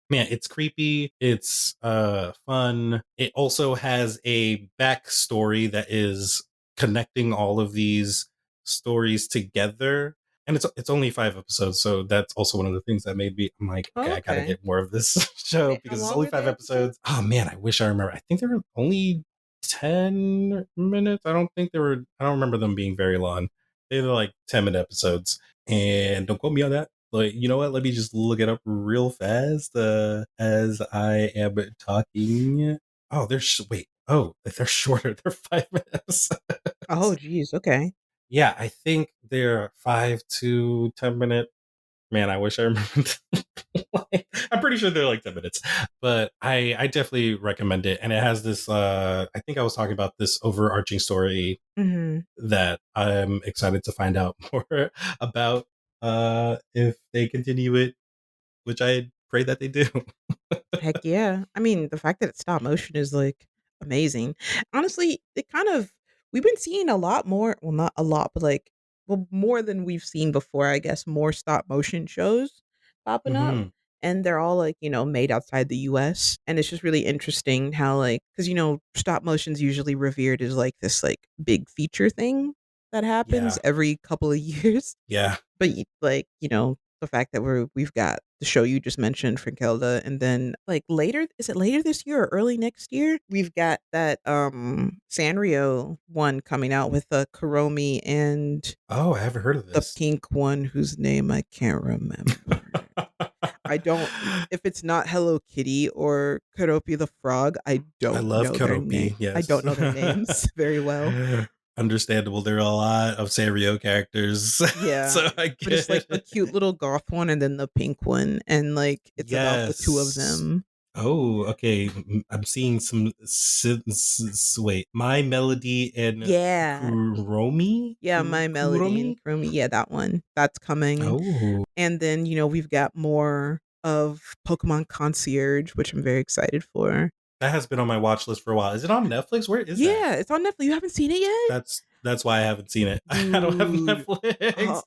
man, it's creepy, it's fun. It also has a backstory that is connecting all of these stories together, and it's only 5 episodes, so that's also one of the things that made me, I'm like, okay, Oh, I gotta okay. get more of this show Wait, how because it's long only are five the episodes? episodes. Oh man, I wish I remember. I think they were only 10 minutes. I don't remember them being very long. They were like 10-minute episodes, and don't quote me on that. Like, you know what? Let me just look it up real fast as I am talking. Oh, wait. Oh, they're shorter. They're 5 minute Oh, episodes. geez, okay. Yeah, I think they're 5 to 10 minute. Man, I wish I remembered. I'm pretty sure they're like 10 minutes, but I definitely recommend it. And it has this. I think I was talking about this overarching story Mhm. that I'm excited to find out more about. If they continue it, which I pray that they do. Heck yeah. I mean, the fact that it's stop motion is, like, amazing. Honestly, it kind of we've been seeing a lot more, well, not a lot, but, like, well, more than we've seen before, I guess, more stop motion shows popping up, Hmm. and they're all, like, made outside the US, and it's just really interesting how, like, because stop motion's usually revered as, like, this, like, big feature thing that happens Yeah, every couple of years. yeah. But like, the fact that we've got the show you just mentioned, Frankelda, and then like later, is it later this year or early next year? We've got that Sanrio one coming out with Kuromi and Oh, I haven't heard of the this. pink one whose name I can't remember. I don't if it's not Hello Kitty or Kuropi the Frog, I I don't love know their name. Keropi. I Yes. don't know their names very well. Understandable. There are a lot of Sanrio characters, Yeah, so I but it's like get the it. cute little goth one and then the pink one, and, like, it's about the 2 of Yes. them. Oh, okay. I'm seeing some. Wait, My Melody and Yeah. Kuromi. Yeah, My Melody and Kuromi. Kurumi, yeah, that one. That's coming, Oh, and then, we've got more of Pokemon Concierge, which I'm very excited for. that has been on my watch list for a while. Is it on Netflix? Where is that? Yeah, it's on Netflix. You haven't seen it yet? That's why I haven't seen it. I don't have Dude. Oh, Netflix.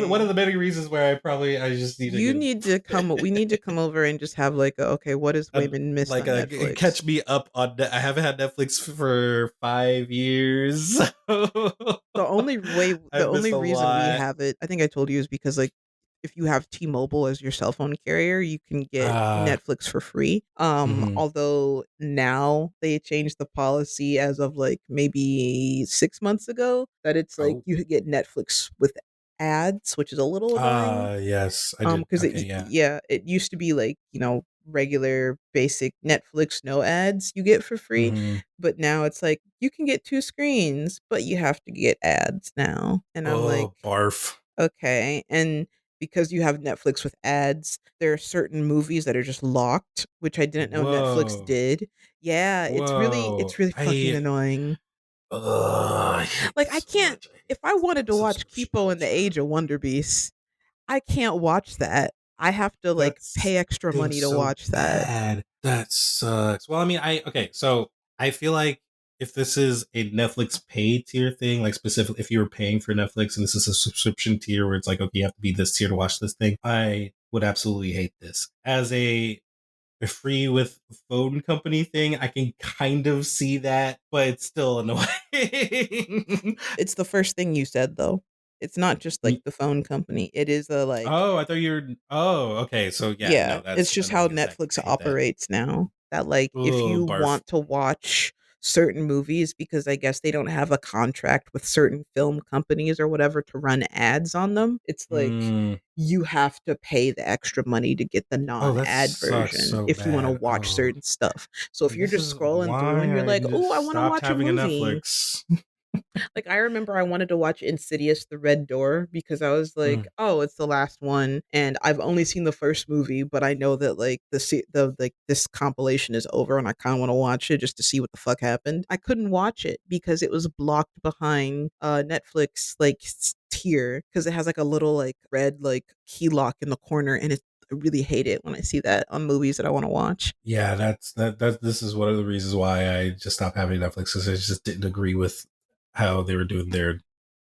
One of okay. the many reasons where I just need to You get need to come we need to come over and just have, like, okay, what has a, Wayman missed like on a Netflix? catch me up on. I haven't had Netflix for 5 years. So The I've only missed a reason we lot. have it, I think I told you, is because, like, if you have T-Mobile as your cell phone carrier, you can get Uh, Netflix for free. mhm. Although now they changed the policy as of, like, maybe 6 months ago that it's like Oh, you could get Netflix with ads, which is a little annoying. yes, I did. Because Okay, yeah. yeah, it used to be like, regular basic Netflix, no ads you get for free, Hmm. but now it's like, you can get 2 screens, but you have to get ads now, and I'm like, Oh, barf. "Okay," and because you have Netflix with ads, there are certain movies that are just locked, which I didn't know Netflix Whoa, did. Yeah, whoa. it's really fucking annoying. I hate Like, this I so can't much. I if hate I this wanted to watch subscription Kipo and the culture. Age of Wonder Beasts, I can't watch that. I have to, That like, pay extra stinks money to so watch that. bad. That sucks. Well, I mean, I okay. So I feel like if this is a Netflix pay tier thing, like specifically if you were paying for Netflix and this is a subscription tier where it's like, okay, you have to be this tier to watch this thing, I would absolutely hate this. As a free with phone company thing, I can kind of see that, but it's still annoying. It's the first thing you said, though. It's not just, like, the phone company. It is a, like, Oh, I thought you were. Oh, okay. So yeah, yeah, no, it's that's just how annoying as heck. Netflix I hate that. operates now, that, like, if Oh, you barf. want to watch certain movies because I guess they don't have a contract with certain film companies or whatever to run ads on them, it's like Mm. you have to pay the extra money to get the Oh, that non-ad sucks version so if you wanna bad. watch Oh, certain stuff. So if you're this just is scrolling through and you're why I like, "Oh, I wanna stopped watch a having a movie." Netflix. Like, I remember I wanted to watch Insidious: The Red Door because I was like, Mm. "Oh, it's the last one," and I've only seen the first movie, but I know that, like, this compilation is over, and I kinda wanna watch it just to see what the fuck happened. I couldn't watch it because it was blocked behind, Netflix, like, tier because it has, like, a little, like, red, like, key lock in the corner, and I really hate it when I see that on movies that I wanna watch. Yeah, that. This is one of the reasons why I just stopped having Netflix because I just didn't agree with how they were doing their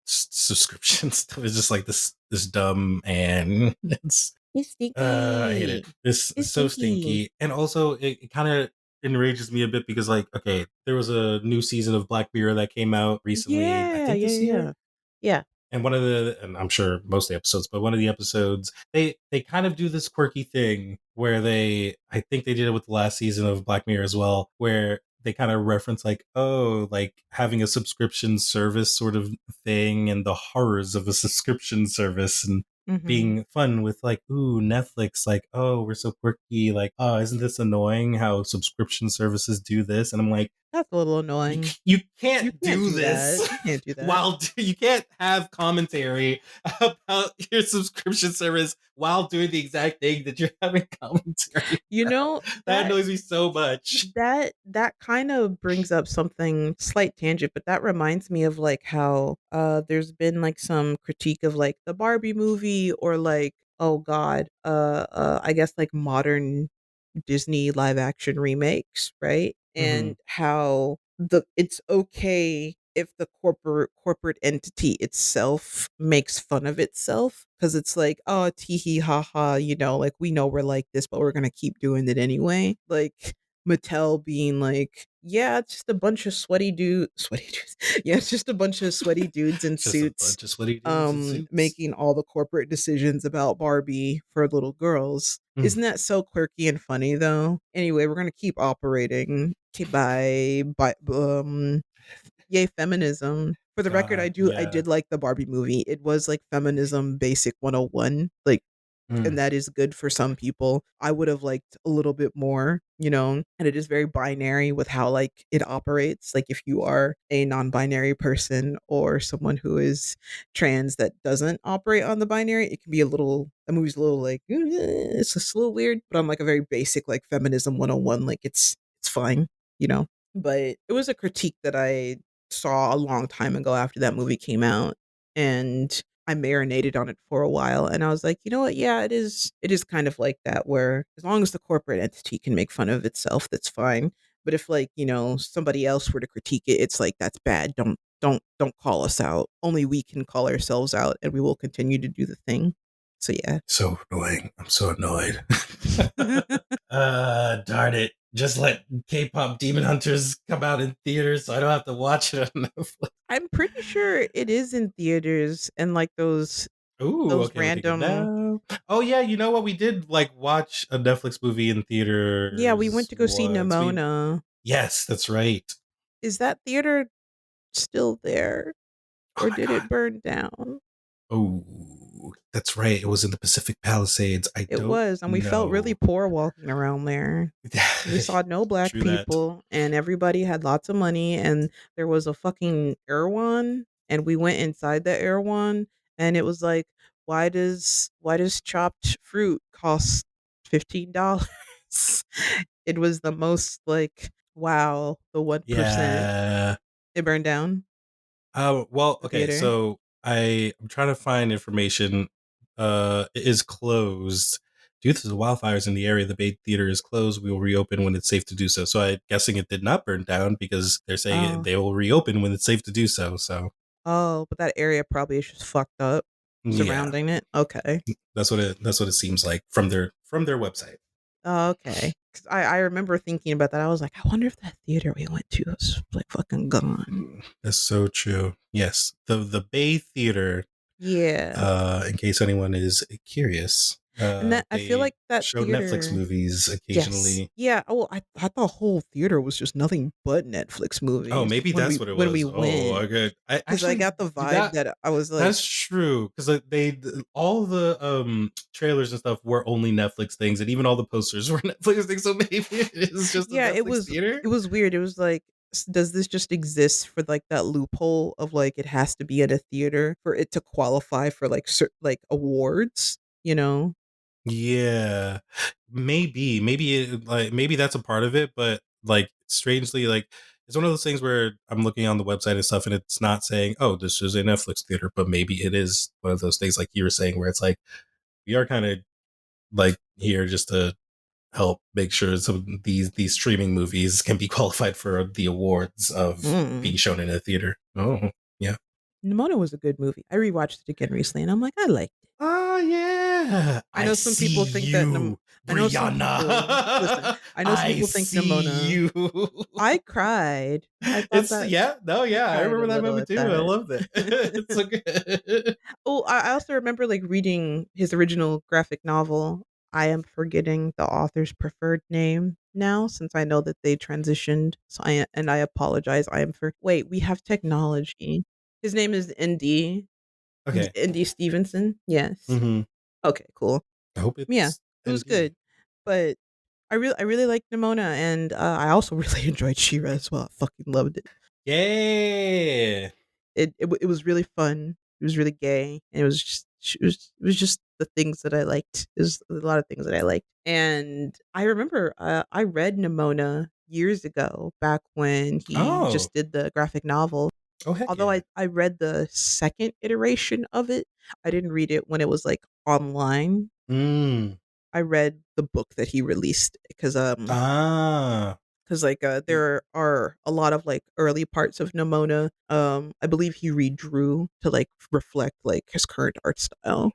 subscription stuff. It's just like this dumb and it's It's I hate it. stinky. It's It's so stinky. stinky. And also it kind of enrages me a bit because like, okay, there was a new season of Black Mirror that came out recently, I Yeah, think yeah, this year. yeah. Yeah. And and I'm sure most of the episodes, but one of the episodes, they kind of do this quirky thing where I think they did it with the last season of Black Mirror as well, where they kind of reference like, oh, like having a subscription service sort of thing and the horrors of a subscription service. And Mhm. being fun with like, ooh, Netflix, like, oh, we're so quirky, like, oh, isn't this annoying how subscription services do this? And I'm like, That's a little you, annoying. you You can't can't do do that. this You can't do that. while you can't have commentary about your subscription service while doing the exact thing that you're having commentary You about. know, That that annoys me so much. that kind of brings up something slight tangent, but that reminds me of like how there's been like some critique of like the Barbie movie or like oh god, I guess like modern Disney live action remakes, right? Mm-hmm. And how it's okay if the corporate entity itself makes fun of itself because it's like, oh, tee hee ha ha, like we know we're like this, but we're gonna keep doing it anyway. Like Mattel being like, yeah, it's just a bunch of sweaty dudes. Yeah, it's just a bunch of sweaty dudes in Just a suits bunch of sweaty dudes in suits. making all the corporate decisions about Barbie for little girls. Mm. Isn't that so quirky and funny though? Anyway, we're gonna keep operating. Okay, by yay feminism. For the record, God, I yeah. did like the Barbie movie. It was like feminism basic 101. Like and Mm. that is good for some people. I would have liked a little bit more, and it is very binary with how like it operates. Like if you are a non-binary person or someone who is trans that doesn't operate on the binary, it can be the movie's a little like it's just a little weird, but on like a very basic like feminism 101, like it's fine, you know. But it was a critique that I saw a long time ago after that movie came out and I marinated on it for a while and I was like, "You know what? Yeah, it is kind of like that where as long as the corporate entity can make fun of itself, that's fine. But if like, somebody else were to critique it, it's like that's bad. Don't call us out. Only we can call ourselves out and we will continue to do the thing." So yeah. So annoying. I'm so annoyed. Darn it. Just let K-pop Demon Hunters come out in theaters so I don't have to watch it on Netflix. I'm pretty sure it is in theaters and like Ooh, those okay, looking it random. now. Oh yeah, you know what? We did like watch a Netflix movie in Yeah, we went theaters to go see once. We Nimona. Yes, that's right. Is that theater still there Oh or my did god. it burn down? Oh, that's right. It was in the Pacific Palisades. I It don't was, and we felt really know. poor walking around there. We saw no black True that. people, and everybody had lots of money, and there was a fucking Erewhon, and we went inside the Erewhon, and it was like, why does chopped fruit cost $15? It was the most like, wow, the 1%. Yeah. It burned down Well, the okay, theater. so I'm trying to find information. It is closed due to the wildfires in the area. The Bay Theater is closed. We will reopen when it's safe to do so. So I'm guessing it did not burn down because they're saying Oh, they will reopen when it's safe to do so. So oh, but that area probably is just fucked up yeah, surrounding it. Okay. that's what it seems like from their website. Oh, okay. 'Cause I remember thinking about that. I was like, I wonder if that theater we went to was like fucking gone. That's so true. Yes, the Bay Theater. Yeah. In case anyone is curious, And that I feel they like that show Netflix theater. movies Yes. occasionally. Yeah. Oh, I thought the whole theater was just nothing but Netflix Oh, movies maybe when that's we what it when we was. Oh, went okay. I because I actually got the vibe that that I was like, that's true because all the trailers and stuff were only Netflix things, and even all the posters were Netflix things. So maybe it is just a yeah, it Netflix was theater. it was weird. It was like, does this just exist for like that loophole of like it has to be at a theater for it to qualify for like like awards? You know? Yeah, maybe maybe that's a part of it, but like strangely, like it's one of those things where I'm looking on the website and stuff, and it's not saying, "Oh, this is a Netflix theater," but maybe it is one of those things, like you were saying, where it's like we are kind of like here just to help make sure some of these streaming movies can be qualified for the awards of being Mm. shown in a theater. Oh, yeah. Nimona was a good movie. I rewatched it again recently, and I'm like, I liked it. Oh yeah, I I know some see people think that you, I know some people listen, Brianna. I know some I people think see Nimona. you. I cried. I thought It's that yeah, no, I yeah. I cried a remember that little movie at too. I that. loved it. It's so good. Oh, I also remember, like, reading his original graphic novel. I am forgetting the author's preferred name now since I know that they transitioned, so I apologize. I am for wait, we have technology. His name is ND. Okay. Andy Stevenson. Yes. Hmm. Okay, cool. I hope Yeah, it's it was ND. good, but I really liked Nimona, and I also really enjoyed Shira as well. I fucking loved it. Yeah. It was really fun. It was really gay, and it was just the things that I liked. There's a lot of things that I liked, and I remember I read Nimona years ago, back when he Oh. just did the graphic novel. Oh heck Although yeah. I read the second iteration of it, I didn't read it when it was like online. Mm. I read the book that he released Ah. because like Y- there are a lot of like early parts of Nimona. I believe he redrew to like reflect like his current art style.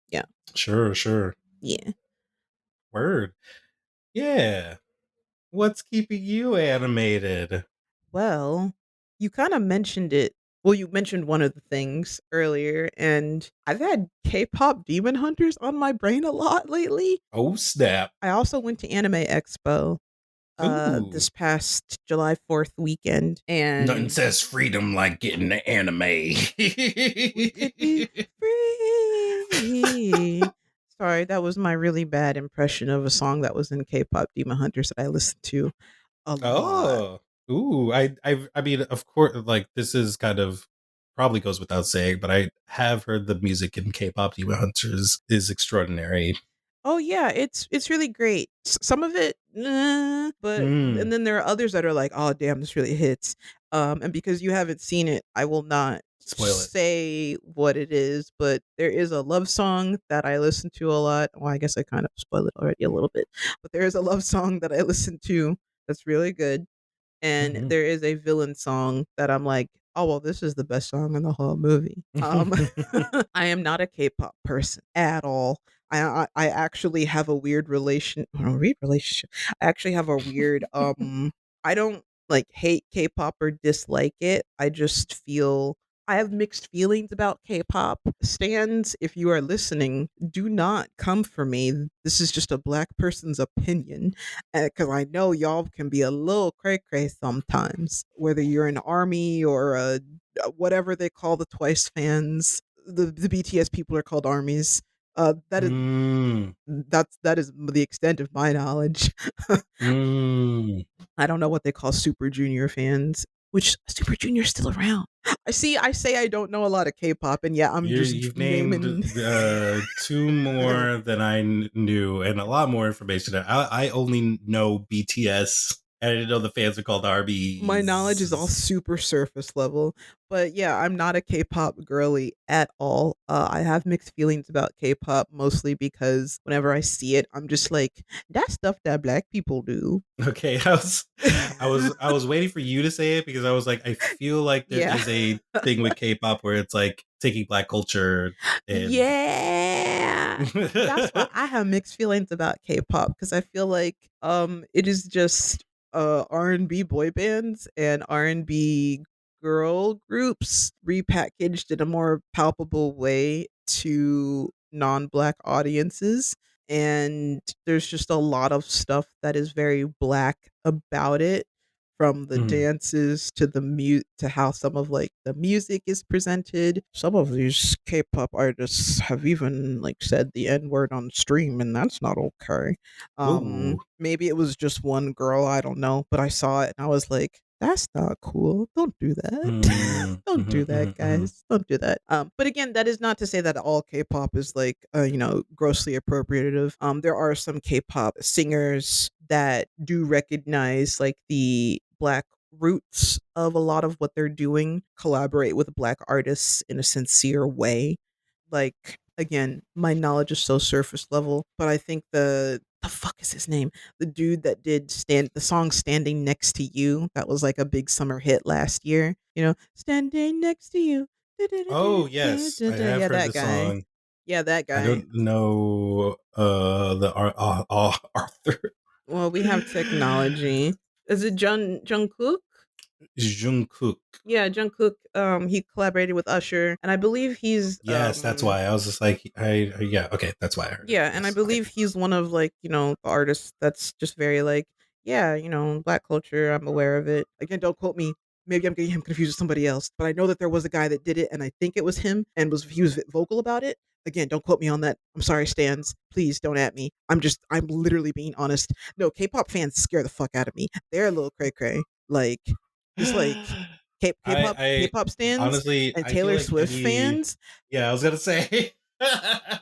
Yeah, Sure, sure. yeah. Word. Yeah. What's keeping you animated? Well, you kind of mentioned it. Well, you mentioned one of the things earlier, and I've had K-pop Demon Hunters on my brain a lot lately. Oh snap. I also went to Anime Expo Ooh. this past July 4th weekend, Nothing and says freedom like getting the anime. we could be free. Sorry, that was my really bad impression of a song that was in K-pop Demon Hunters that I listened to a lot. Oh. Ooh. I mean, of course, like this is kind of probably goes without saying, but I have heard the music in K-pop Demon Hunters is extraordinary. Oh yeah, it's really great. Some of it, but Mm. and then there are others that are like, oh damn, this really hits. And because you haven't seen it, I will not Spoil it. say what it is. But there is a love song that I listen to a lot. Well, I guess I kind of spoiled it already a little bit, but there is a love song that I listen to that's really good, and Mhm. there is a villain song that I'm like, oh well, this is the best song in the whole movie. I am not a K-pop person at all. I actually have a weird relationship. I actually have a weird I don't like hate K-pop or dislike it. I just feel I have mixed feelings about K-pop. Stans, if you are listening, do not come for me. This is just a black person's opinion, because I know y'all can be a little cray cray sometimes. Whether you're an army or whatever they call the Twice fans, the BTS people are called armies. That is Mm. that is the extent of my knowledge. Mm. I don't know what they call Super Junior fans, which Super Junior is still around. I see. I say I don't know a lot of K-pop, and yeah, I'm just You've named naming. two more than I knew, and a lot more information. I only know BTS, and I didn't know the fans are called My knowledge is all Arby's. super surface level, but yeah, I'm not a K-pop girly at all. I have mixed feelings about K-pop, mostly because whenever I see it, I'm just like, that's stuff that black people do. Okay, I was waiting for you to say it because I was like, I feel like there Yeah. is a thing with K-pop where it's like taking black culture and Yeah. That's why I have mixed feelings about K-pop, because I feel like it is just R&B boy bands and R&B girl groups repackaged in a more palpable way to non-black audiences, and there's just a lot of stuff that is very black about it, from the Mm. dances to the mute to how some of like the music is presented. Some of these K-pop artists have even like said the N-word on stream, and that's not okay. Ooh. Maybe it was just one girl, I don't know, but I saw it and I was like, that's not cool. Don't do that. Mm. Don't Hmm. do that, Hmm. guys. Don't do that. But again, that is not to say that all K-pop is like grossly appropriative. There are some K-pop singers that do recognize like the black roots of a lot of what they're doing, collaborate with black artists in a sincere way. Like again, my knowledge is so surface level, but I think the fuck is his name? The dude that did stand the song "Standing Next to You" that was like a big summer hit last year. "Standing Next to You." Oh yes, I have Yeah, heard that the guy. song. Yeah, that I guy. don't know Arthur Well, we have technology. Is it Jungkook? Jungkook. Yeah, Jungkook. He collaborated with Usher, and I believe he's Yes, that's why I was just like yeah, okay, that's why I heard it. yeah, and I Yes, okay. believe he's one of like the artists that's just very like, yeah, black culture. I'm aware of it. Again, don't quote me. maybe I'm getting him confused with somebody else, but I know that there was a guy that did it, and I think it was him, and he was vocal about it. Again, don't quote me on that. I'm sorry, Stans. Please don't at me. I'm literally being honest. No, K-pop fans scare the fuck out of me. They're a little cray cray. Like, just like I K-pop stands honestly, and I feel Taylor like Swift any, fans yeah, I was gonna say.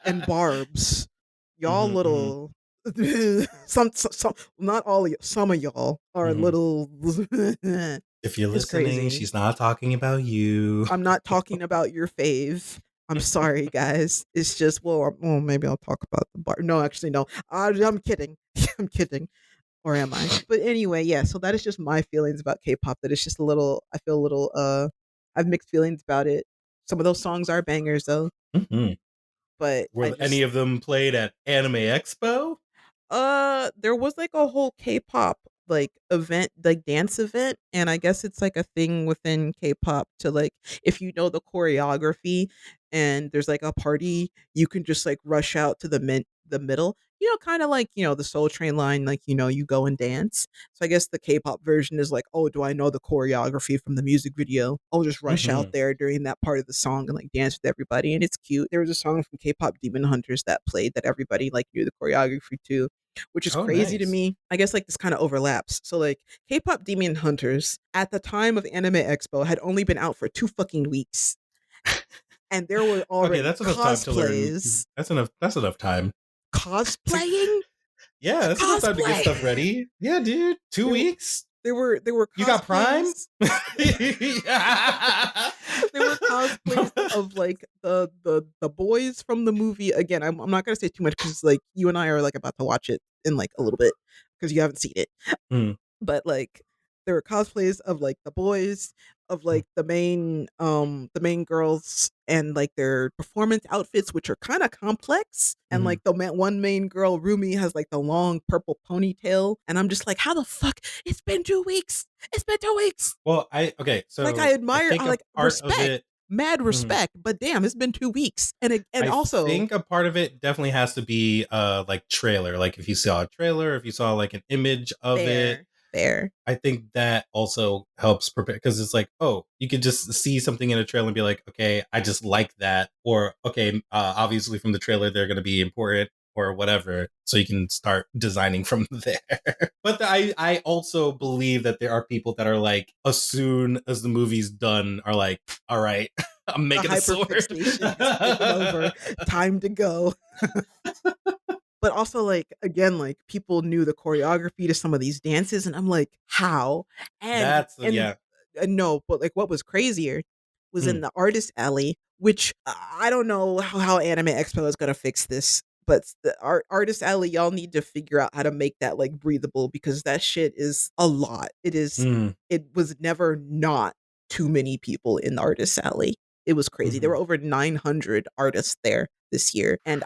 and Barb's. Y'all Hmm, hmm. little some not all of you, some of y'all are Hmm. little If you're it's listening, crazy. she's not talking about you. I'm not talking about your fave. I'm sorry, guys. It's just well, maybe I'll talk about the bar. No, actually, no. I'm kidding. I'm kidding. Or am I? But anyway, yeah. So that is just my feelings about K-pop. That it's just a little. I feel a little. I have mixed feelings about it. Some of those songs are bangers though, Hmm. but I Were any just of them played at Anime Expo? there was like a whole K-pop like event, like dance event, and I guess it's like a thing within K-pop to like if you know the choreography and there's like a party, you can just like rush out to the middle. You know, kind of like, the Soul Train line, like, you go and dance. So I guess the K-pop version is like, oh, do I know the choreography from the music video? I'll just rush out Hmm. there during that part of the song and like dance with everybody, and it's cute. There was a song from K-pop Demon Hunters that played that everybody like knew the choreography to, which is Oh, crazy to nice. me. I guess like this kind of overlaps. So like K-pop Demon Hunters at the time of Anime Expo had only been out for 2 fucking weeks, and there were Okay, already that's enough time to learn. cosplays. That's enough. That's enough time. To, Cosplaying? yeah, that's enough time to get Cosplay. stuff ready. Yeah, dude. Two there weeks. there were You got Prime? cosplays. There were cosplays of like the boys from the movie. Again, I'm not gonna say too much because like you and I are like about to watch it in like a little bit because you haven't seen it. Mm, But like there were cosplays of like the boys, of mm, like the main girls, and like their performance outfits, which are kind of complex, and mm. like one main girl, Rumi, has like the long purple ponytail, and I'm just like, how the fuck, it's been 2 weeks, it's been 2 weeks. Well, I Like I so I admire, think I a like part of respect, it. mad Mm, respect, but damn, it's been 2 weeks. And I also think a part of it definitely has to be like trailer. Like if you saw a trailer, if you saw like an image of it, fair, fair. I think that also helps prepare because it's like, oh, you could just see something in a trailer and be like, okay, I just like that, or okay, obviously from the trailer they're going to be important or whatever, so you can start designing from there. But I also believe that there are people that are like, as soon as the movie's done, are like, all right, I'm The making a sword. hyperfixation has taken over. Time to go. But also like again, like people knew the choreography to some of these dances, and I'm like, how? and That's and yeah. no, but like what was crazier was Hmm. in the artist alley, which I don't know how Anime Expo is gonna fix this, but the artist alley, y'all need to figure out how to make that like breathable, because that shit is a lot. Hmm. It was never not too many people in the artist alley. It was crazy. There Hmm. were over 900 artists there this year, and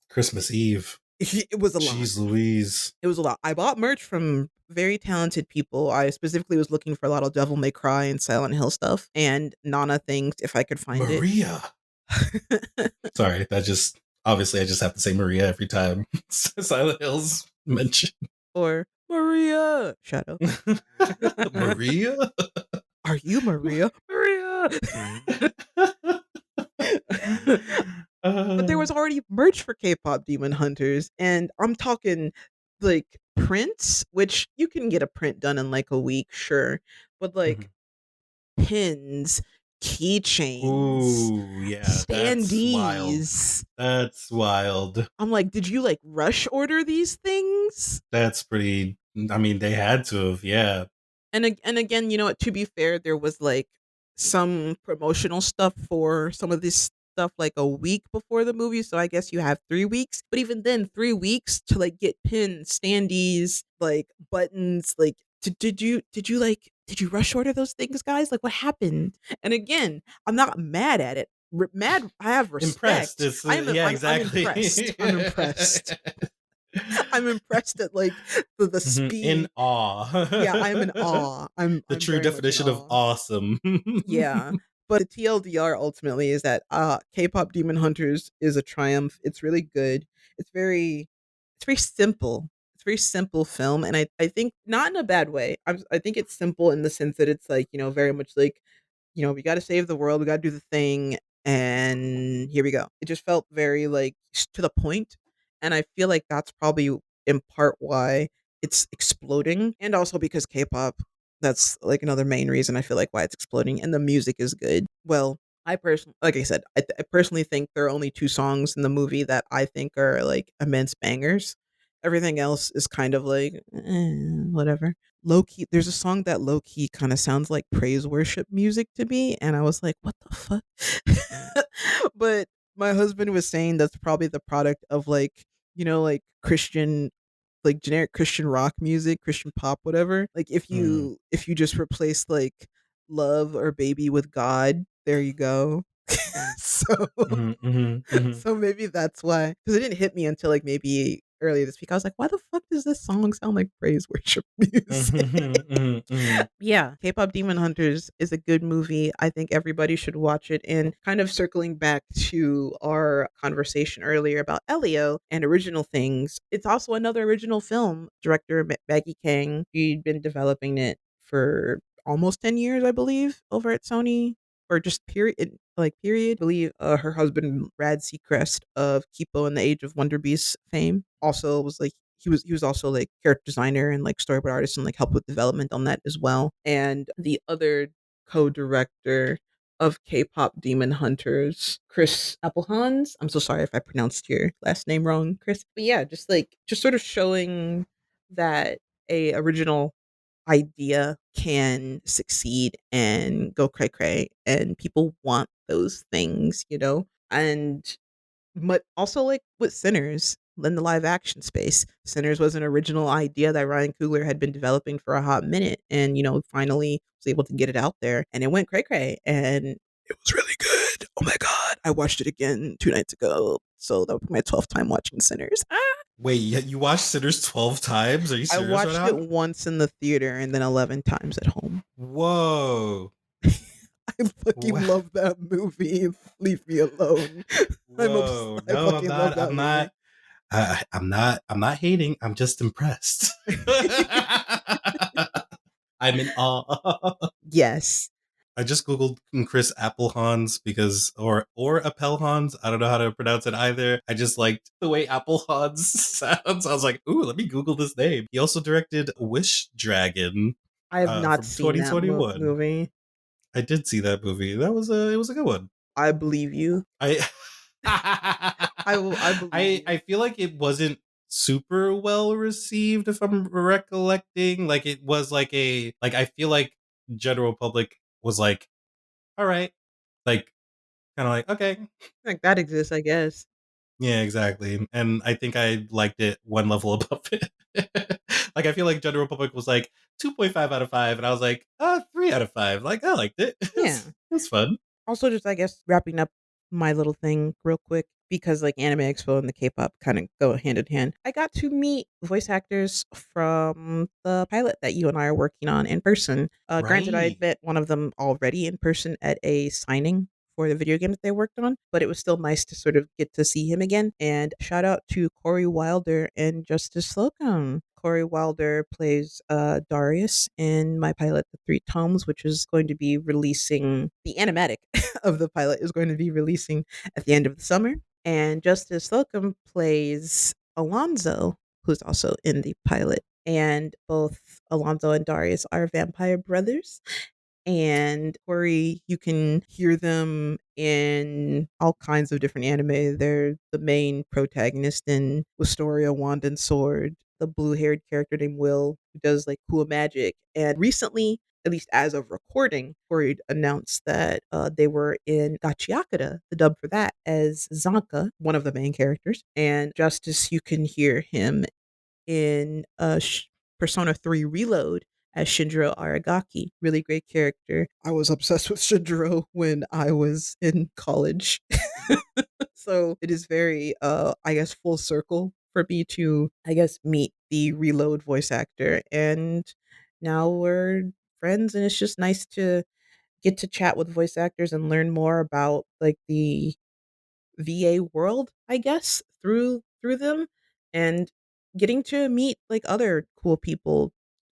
Christmas Eve. it was a lot. Jeez Louise. It was a lot. I bought merch from very talented people. I specifically was looking for a lot of Devil May Cry and Silent Hill stuff and Nana things if I could find it. Maria. Sorry, that just obviously I just have to say Maria every time Silent Hills mentioned. Or Maria Shadow. Maria? Are you Maria? Maria. But there uh, was already merch for K-pop Demon Hunters, and I'm talking like prints, which you can get a print done in like a week, sure, but like mhm. pins, keychains, Ooh, yeah, that's wild. standees. That's wild. I'm like, did you like rush order these things? That's pretty. I mean, they had to have, yeah. And again, you know what? To be fair, there was like some promotional stuff for some of this stuff like a week before the movie. So I guess you have 3 weeks. But even then, 3 weeks to like get pins, standees, like buttons, like did you rush order those things, guys? Like what happened? And again, I'm not mad at it. Mad, I have Impressed. respect. It's yeah, I'm exactly. impressed. I'm impressed. I'm impressed at like the Mhm. In speed. Yeah, I'm in awe. awe. The I'm true very much in definition of awe. awesome. Yeah. But the TLDR ultimately is that K-pop Demon Hunters is a triumph. It's really good. It's very simple. It's it's a very simple film, and I think not in a bad way. I think it's simple in the sense that it's like, very much like, we got to save the world, we got to do the thing, and here we go. It just felt very like to the point, and I feel like that's probably in part why it's exploding, and also because K-pop. That's like another main reason I feel like why it's exploding, and the music is good. Well, I personally, like I said, I personally think there are only two songs in the movie that I think are like immense bangers. Everything else is kind of like whatever. Low key, there's a song that low key kind of sounds like praise worship music to me, and I was like, what the fuck? But my husband was saying that's probably the product of like, like Christian, like generic Christian rock music, Christian pop, whatever. Like Mm, if you just replace like love or baby with God, there you go. So mhm, mhm, mhm, so maybe that's why, because it didn't hit me until like maybe earlier this week. I was like, why the fuck does this song sound like praise worship music? mhm, mhm, mhm. Yeah, K-pop Demon Hunters is a good movie. I think everybody should watch it. And kind of circling back to our conversation earlier about Elio and original things, it's also another original film. Director Maggie Kang, she'd been developing it for almost 10 years, I believe, over at Sony, or just period, like period. I believe her husband Brad Seacrest of Kipo and the Age of Wonder Beast fame also was like he was also like character designer and like storyboard artist and like helped with development on that as well. And the other co-director of K-pop Demon Hunters, Chris Applehans. I'm so sorry if I pronounced your last name wrong, Chris. But yeah, just sort of showing that a original idea can succeed and go cray cray, and people want those things, and but also like with Sinners in the live action space. Sinners was an original idea that Ryan Coogler had been developing for a hot minute, and finally was able to get it out there, and it went cray cray, and it was really good. Oh my god, I watched it again 2 nights ago, so that was my 12th time watching Sinners. Wait, you watched Sinners 12 times? Are you I serious right watched it now? once in the theater and then 11 times at home. Whoa. I fucking Wow. love that movie. Leave me alone. Whoa. I No, I'm fucking love not. that I'm movie. not. I'm not hating. I'm just impressed. I'm in awe. Yes. I just googled Chris Applehans because or Appelhans. I don't know how to pronounce it either. I just liked the way Applehans sounds. I was like, ooh, let me Google this name. He also directed Wish Dragon I have not from seen that 2021. movie. I did see that movie. That was a it was a good one. I believe you. I I believe I you. feel like it wasn't super well received if I'm recollecting. Like it was like I feel like general public was like, all right, like kind of like okay, Like that exists, I guess. yeah, exactly. And I think I liked it one level above it. Like I feel like general public was like 2.5 out of 5 and I was like, 3 out of 5. Like I liked it. Yeah. It was fun. Also, just I guess wrapping up my little thing real quick, because like Anime Expo and the K-pop kind of go hand in hand. I got to meet voice actors from the pilot that you and I are working on in person. Granted, I had Right. met one of them already in person at a signing for the video game that they worked on, but it was still nice to sort of get to see him again. And shout out to Corey Wilder and Justice Slocum. Corey Wilder plays Darius in my pilot, The Three Tomes, which is going to be releasing the animatic of the pilot is going to be releasing at the end of the summer. And Justice Slocum plays Alonzo, who's also in the pilot. And both Alonzo and Darius are vampire brothers. And Corey, you can hear them in all kinds of different anime. They're the main protagonist in Wisteria Wand and Sword, the blue-haired character named Will, who does like cool magic. And recently, at least as of recording, Corey announced that they were in Gachiakata, the dub for that, as Zanka, one of the main characters. And Justice, you can hear him in Persona 3 Reload as Shinjiro Aragaki. Really great character. I was obsessed with Shinjiro when I was in college. So it is very I guess full circle for me to I guess meet the Reload voice actor, and now we're friends, and it's just nice to get to chat with voice actors and learn more about like the VA world, I guess, through them. And getting to meet like other cool people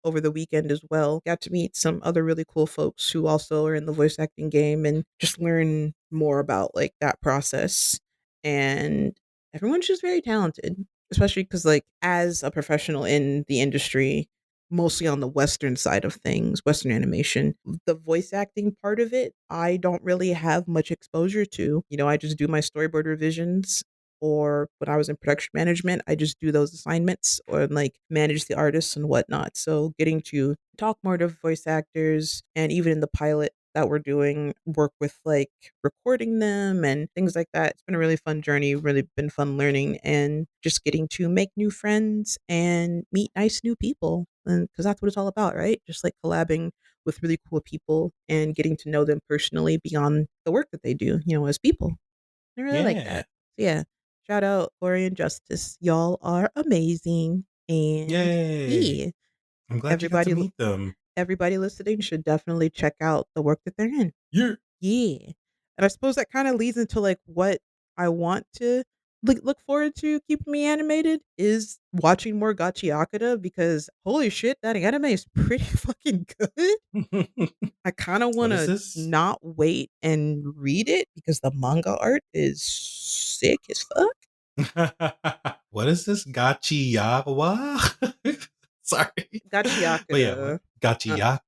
over the weekend as well. Got to meet some other really cool folks who also are in the voice acting game and just learn more about like that process. And everyone's just very talented, especially because like as a professional in the industry, mostly on the Western side of things, Western animation, the voice acting part of it, I don't really have much exposure to. You know, I just do my storyboard revisions, or when I was in production management, I just do those assignments or like manage the artists and whatnot. So getting to talk more to voice actors, and even in the pilot that we're doing, work with like recording them and things like that. It's been a really fun journey, really been fun learning and just getting to make new friends and meet nice new people. And because that's what it's all about, right? Just like collabing with really cool people and getting to know them personally beyond the work that they do, you know, as people. I really like Yeah. that. So yeah, shout out Glory and Justice. Y'all are amazing. And Yay. yeah, I'm glad you got to everybody meet them. everybody listening should definitely check out the work that they're in. Yeah. Yeah. And I suppose that kind of leads into like what I want to look forward to keeping me animated is watching more Gachiakata, because holy shit, that anime is pretty fucking good. I kind of want What is to this? not wait and read it because the manga art is sick as fuck. What is this? Gachiyawa? Sorry. But yeah, what? Gachiakata. Uh,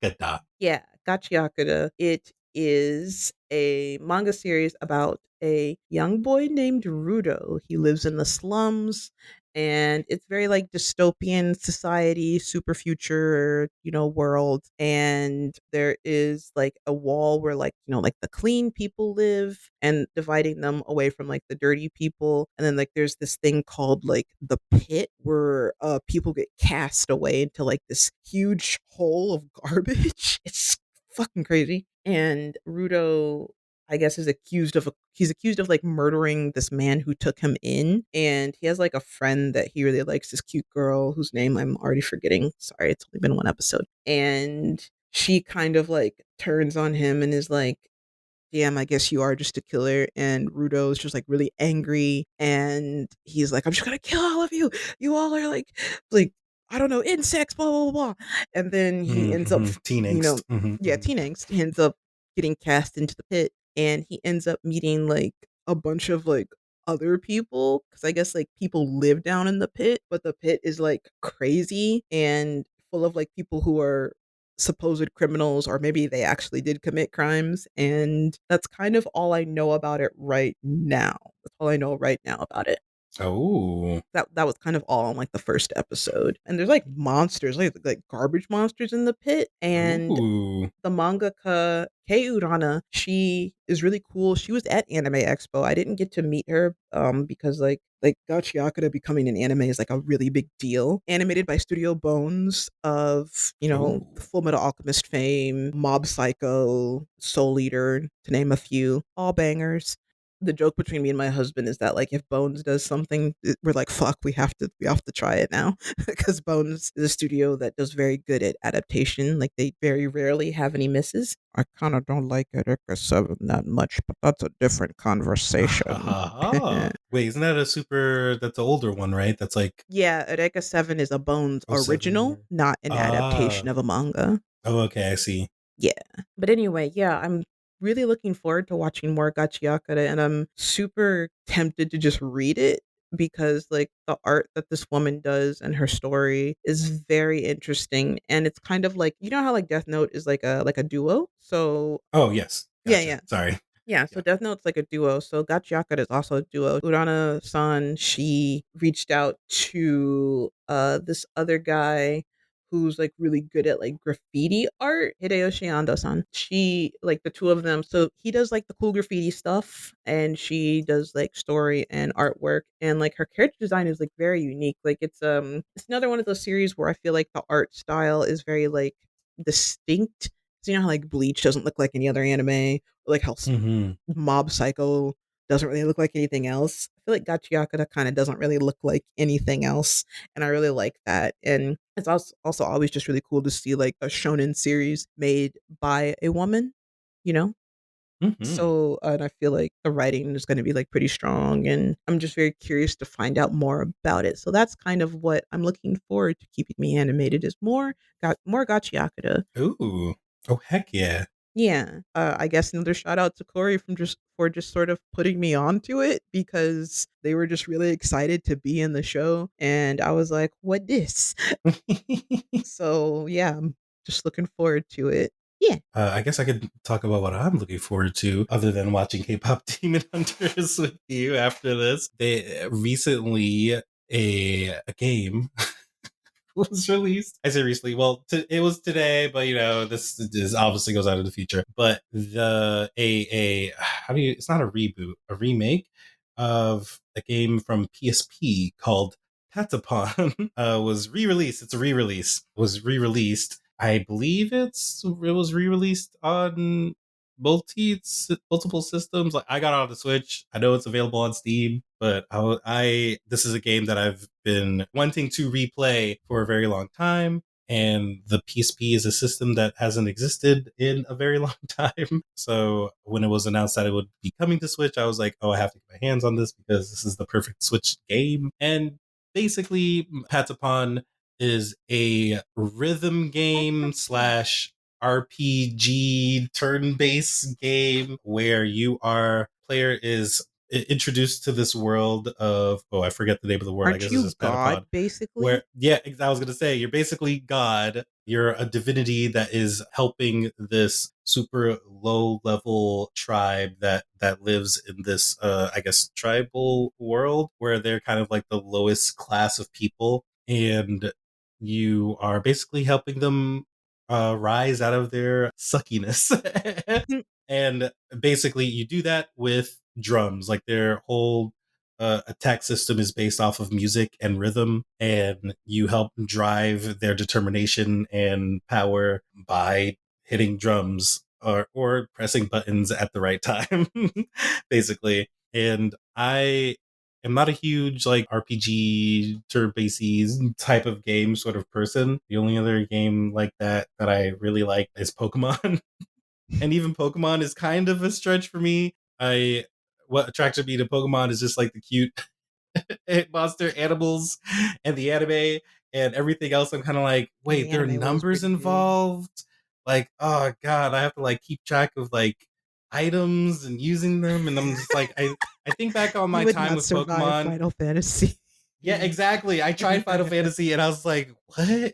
Gachiyakada. yeah, Gachiakata. It is a manga series about a young boy named Rudo. He lives in the slums, and it's very like dystopian society, super future, you know, world. And there is like a wall where like, you know, like the clean people live and dividing them away from like the dirty people. And then like there's this thing called like the pit where people get cast away into like this huge hole of garbage. It's fucking crazy. And Rudo, I guess, is accused of he's accused of like murdering this man who took him in, and he has like a friend that he really likes, this cute girl whose name I'm already forgetting. Sorry, it's only been one episode. And she kind of like turns on him and is like, damn, I guess you are just a killer. And Rudo's just like really angry. And he's like, I'm just gonna kill all of you. You all are like, I don't know, insects, blah, blah, blah. And then he ends up, Mm-hmm. Teen you know, angst. yeah, teen angst. He ends up getting cast into the pit, and he ends up meeting like a bunch of like other people. Cause I guess like people live down in the pit, but the pit is like crazy and full of like people who are supposed criminals, or maybe they actually did commit crimes. And that's kind of all I know about it right now. That's all I know right now about it. Oh. That was kind of all on like the first episode. And there's like monsters, like garbage monsters in the pit. And Ooh. the mangaka Kei Urana, she is really cool. She was at Anime Expo. I didn't get to meet her because like Gachiakata becoming an anime is like a really big deal. Animated by Studio Bones of, you know, Oh. Full Metal Alchemist fame, Mob Psycho, Soul Eater, to name a few, all bangers. The joke between me and my husband is that like if Bones does something, we're like, fuck, we have to try it now. Because Bones is a studio that does very good at adaptation. Like they very rarely have any misses. I kind of don't like Eureka 7 that much, but that's a different conversation. Wait, isn't that a super? That's an older one, right? That's like Yeah, Eureka 7 is a Bones oh seven. original, not an adaptation Ah. of a manga. Oh, okay. I see. Yeah. But anyway, yeah, I'm really looking forward to watching more Gachiakara, and I'm super tempted to just read it because like the art that this woman does and her story is very interesting, and it's kind of like, you know how like Death Note is like a duo? So Oh, yes. yeah, Gotcha. yeah. Sorry. Yeah, so Yeah. Death Note's like a duo. So Gachiakara is also a duo. Urana-san, she reached out to this other guy who's like really good at like graffiti art, Hideyoshi Ando-san. She like the two of them. So he does like the cool graffiti stuff, and she does like story and artwork, and like her character design is like very unique. Like it's another one of those series where I feel like the art style is very like distinct. So you know how like Bleach doesn't look like any other anime, like how Mm-hmm. Mob Psycho doesn't really look like anything else. I feel like Gachiakata kind of doesn't really look like anything else, and I really like that. And it's also always just really cool to see like a shonen series made by a woman, you know? Hmm. So, and I feel like the writing is gonna be, like, pretty strong, and I'm just very curious to find out more about it. So that's kind of what I'm looking forward to keeping me animated is more Gachiakura. Ooh. Oh, heck yeah. Yeah, I guess another shout out to Corey from just sort of putting me onto it because they were just really excited to be in the show, and I was like, "What this?" So, yeah, I'm just looking forward to it. Yeah. I guess I could talk about what I'm looking forward to, other than watching K-pop Demon Hunters with you after this. They recently a game was released. I say recently. Well, it was today, but this obviously goes out in the future. But the a how do you? It's not a reboot, a remake of a game from PSP called Patapon was re-released. It's a re-release. Was re-released. I believe it was re-released on multiple systems. Like I got it on the Switch. I know it's available on Steam, but I this is a game that I've been wanting to replay for a very long time. And the PSP is a system that hasn't existed in a very long time. So when it was announced that it would be coming to Switch, I was like, oh, I have to get my hands on this because this is the perfect Switch game. And basically, Patapon is a rhythm game slash RPG turn-based game where you are player is introduced to this world of I forget the name of the world. I Aren't guess it's you just Patapon. God, basically? Where I was gonna say you're basically God. You're a divinity that is helping this super low level tribe that lives in this I guess tribal world where they're kind of like the lowest class of people, and you are basically helping them rise out of their suckiness. And basically, you do that with drums. Like their whole attack system is based off of music and rhythm, and you help drive their determination and power by hitting drums or pressing buttons at the right time, basically. And I am not a huge like RPG turn-based type of game sort of person. The only other game like that I really like is Pokemon. And even Pokemon is kind of a stretch for me. I What attracted me to Pokemon is just like the cute monster animals and the anime and everything else. I'm kind of like, Yeah, wait, the there are anime was numbers pretty good. involved. Like, oh god, I have to like keep track of like items and using them, and I'm just like, I think back on You my would time not with survive Pokemon. Final Fantasy. Yeah, exactly. I tried Final Fantasy and I was like, what?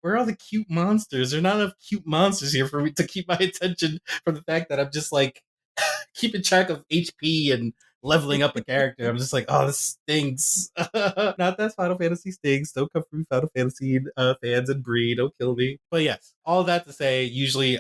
Where are all the cute monsters? There are not enough cute monsters here for me to keep my attention from the fact that I'm just like keeping track of HP and leveling up a character. I'm just like, oh, this stinks. Not that Final Fantasy stinks. Don't come for me, Final Fantasy fans and breed. Don't kill me. But yes, all that to say, usually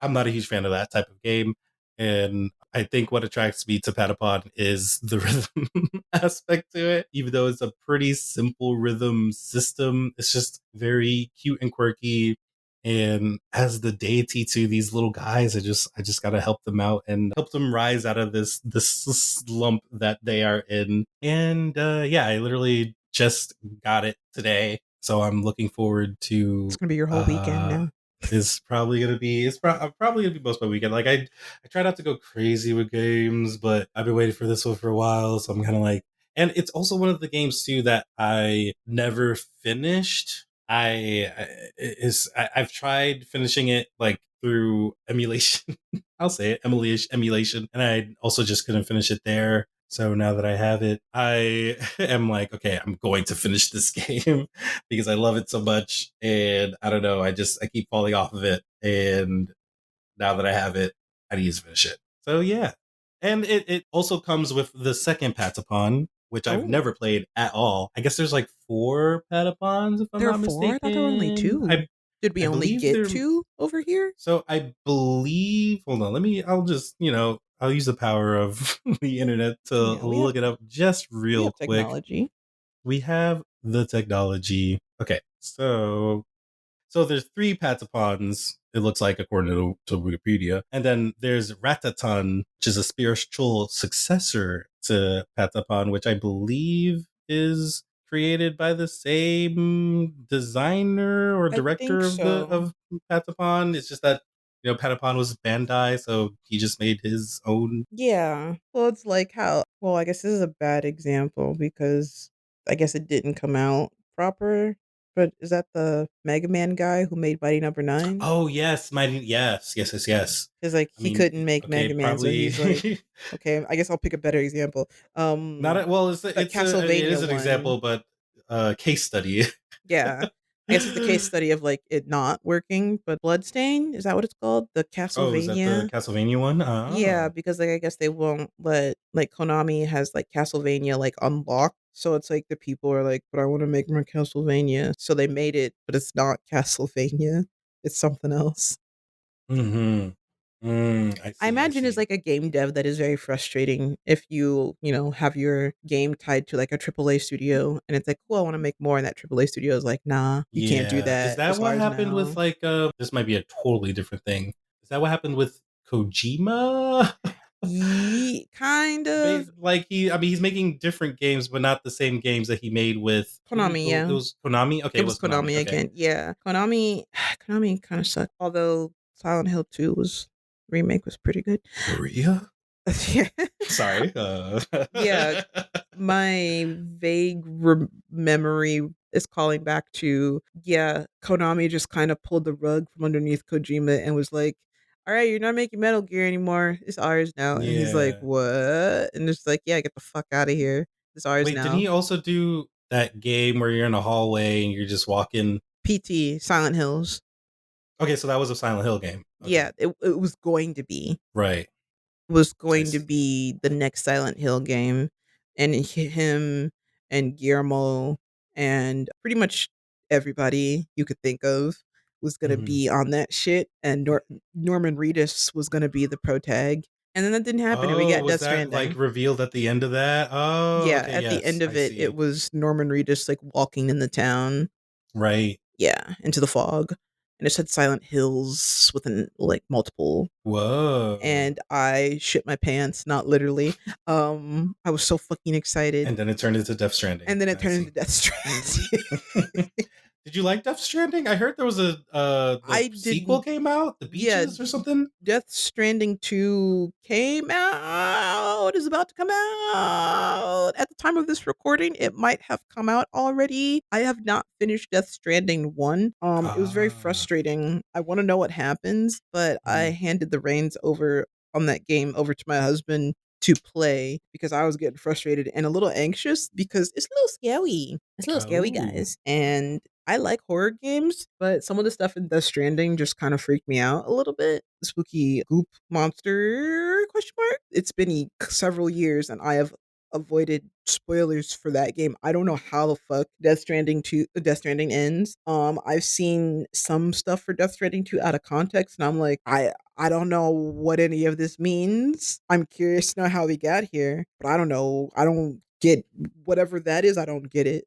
I'm not a huge fan of that type of game. And I think what attracts me to Patapon is the rhythm aspect to it. Even though it's a pretty simple rhythm system, it's just very cute and quirky. And as the deity to these little guys, I just gotta help them out and help them rise out of this slump that they are in. And yeah, I literally just got it today, so I'm looking forward It's to gonna be your whole weekend uh now. I'm probably gonna be most of my weekend. Like I try not to go crazy with games, but I've been waiting for this one for a while, so I'm kind of like, and it's also one of the games too that I never finished. I've tried finishing it like through emulation. I'll say it, emulation, and I also just couldn't finish it there. So now that I have it, I am like, okay, I'm going to finish this game because I love it so much. And I don't know, I keep falling off of it. And now that I have it, I need to finish it. So yeah. And it also comes with the second Patapon, which I've Oh, never played at all. I guess there's like four Patapons, if I'm there are not 4? I thought there were only mistaken. 2. Did we I only believe get there 2 over here? so I believe hold on, I'll just, I'll use the power of the internet to Yeah, look it up just we real have quick. technology. We have the technology. Okay, so there's three Patapons, it looks like, according to Wikipedia. And then there's Rataton, which is a spiritual successor to Patapon, which I believe is created by the same designer or I think director so. of Patapon. It's just that Patapon was Bandai, so he just made his own. Yeah. Well, it's like how well, I guess this is a bad example because I guess it didn't come out proper, but is that the Mega Man guy who made Mighty Number 9? Oh yes, mighty yes, yes, yes, yes. Cuz like I he mean, couldn't make okay, Mega Man, so probably he's like, okay, I guess I'll pick a better example. not a, well. It's The it Castlevania is an one. example, but case study. Yeah. I guess it's a case study of like it not working, but Bloodstain, is that what it's called? The Oh, is that the Castlevania? Castlevania one? Yeah, Oh. because, like, I guess they won't let like, Konami has, like, Castlevania, like, unlocked, so it's like the people are like, "But I wanna make more Castlevania." So they made it, but it's not Castlevania, it's something else. Mm-hmm. I I see. I imagine it's see. like a game dev that is very frustrating if you have your game tied to, like, a AAA studio, and it's like, "Cool, I wanna make more," and that AAA studio is like, "Nah, you can't do Yeah. Is that, that it's what ours happened with now." like this might be a totally different thing. Is that what happened with Kojima? Kind of. Like I mean he's making different games but not the same games that he made with Konami, it yeah. was Konami? Okay, It it was was Konami. Konami Okay. again. Yeah. Konami Konami kinda sucked, although Silent Hill 2 was remake was pretty good. Maria? Yeah. Sorry. Yeah, my vague memory is calling back to, yeah, Konami just kinda pulled the rug from underneath Kojima and was like, "Alright, you're not making Metal Gear anymore, it's ours now," and he's like, Yeah. "What?" And it's like, "Yeah, get the fuck out of here. It's ours Wait, did now." he also do that game where you're in a hallway and you're just walking? PT, Silent Hills. Okay, so that was a Silent Hill game. Okay. Yeah, it was going to be. Right. Was I going to see. be the next Silent Hill game, and him and Guillermo and pretty much everybody you could think of was gonna Mhm. be on that shit, and Norman Reedus was gonna be the pro tag, and then that didn't happen, and we Oh, got was Death that like Stranding. revealed at the end of that? Oh, Yeah, okay, at the yes, end of I it see. was Norman Reedus, like, walking in the town. Right. Yeah, into the fog, and it said Silent Hills with like, multiple, Whoa. and I shit my pants, not literally. I was so fucking excited, And then it turned into Death Stranding. and then it I turned into see. Death Stranding. Did you like Death Stranding? I heard there was a the I sequel didn't. came out, The Yeah, Beaches or something. Death Stranding 2 came out, is about to come out. At the time of this recording, it might have come out already. I have not finished Death Stranding 1. It was very Ah. frustrating. I want to know what happens, but I Mm. handed the reins over on that game over to my husband to play because I was getting frustrated and a little anxious because it's a little scary. It's a little scary, Oh. guys. And I like horror games, but some of the stuff in Death Stranding just kind of freaked me out a little bit. The spooky goop monster question mark. It's been several years and I have avoided spoilers for that game. I don't know how the fuck Death Stranding ends. I've seen some stuff for Death Stranding 2 out of context and I'm like, I don't know what any of this means. I'm curious to know how we got here, but I don't know. I don't get whatever that is. I don't get it.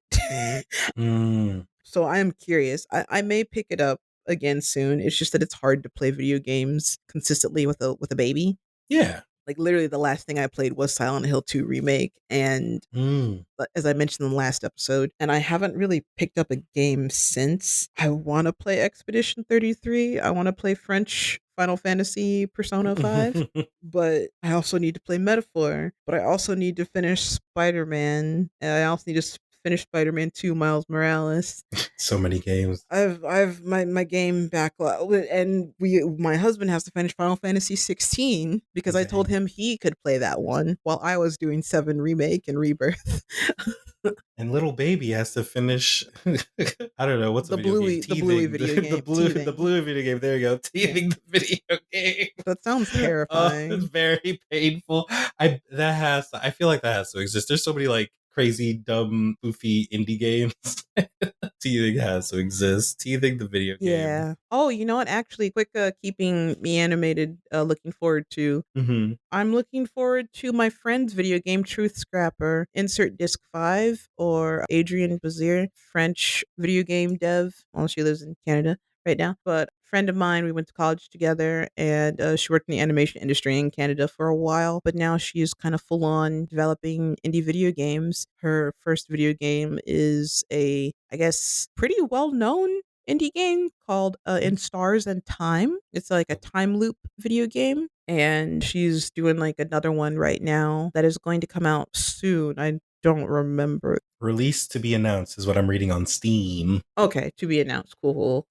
Mm. So I am curious. I may pick it up again soon. It's just that it's hard to play video games consistently with a baby. Yeah. Like literally the last thing I played was Silent Hill 2 remake and Mm. as I mentioned in the last episode, and I haven't really picked up a game since. I want to play Expedition 33. I want to play French Final Fantasy Persona 5, but I also need to play Metaphor. But I also need to finish Spider-Man, and I also need to finish Spider-Man 2 Miles Morales. So many games. I've my game backlog, and my husband has to finish Final Fantasy 16 because I told Dang. him he could play that one while I was doing 7 remake and rebirth. And little baby has to finish. I don't know what's a video game. The Bluey Teething video the game, blue the teething. blue video game. There you go. Yeah, Teething the video game. that sounds Oh, it's terrifying. very painful. I feel like that has to exist. There's so many like crazy, dumb, goofy indie games. Teething has to exist. Teething the video game. Yeah. Oh, you know what? Actually, quick, keeping me animated. Looking forward to. Mm-hmm. I'm looking forward to my friend's video game, Truth Scrapper. Insert disc 5 or Adrian Bazir, French video game dev. Well, she lives in Canada right now. But a friend of mine, we went to college together and she worked in the animation industry in Canada for a while. But now she's kind of full on developing indie video games. Her first video game is I guess, pretty well known indie game called In Stars and Time. It's like a time loop video game. And she's doing like another one right now that is going to come out soon. I don't remember. Release to be announced is what I'm reading on Steam. Okay, to be announced. Cool.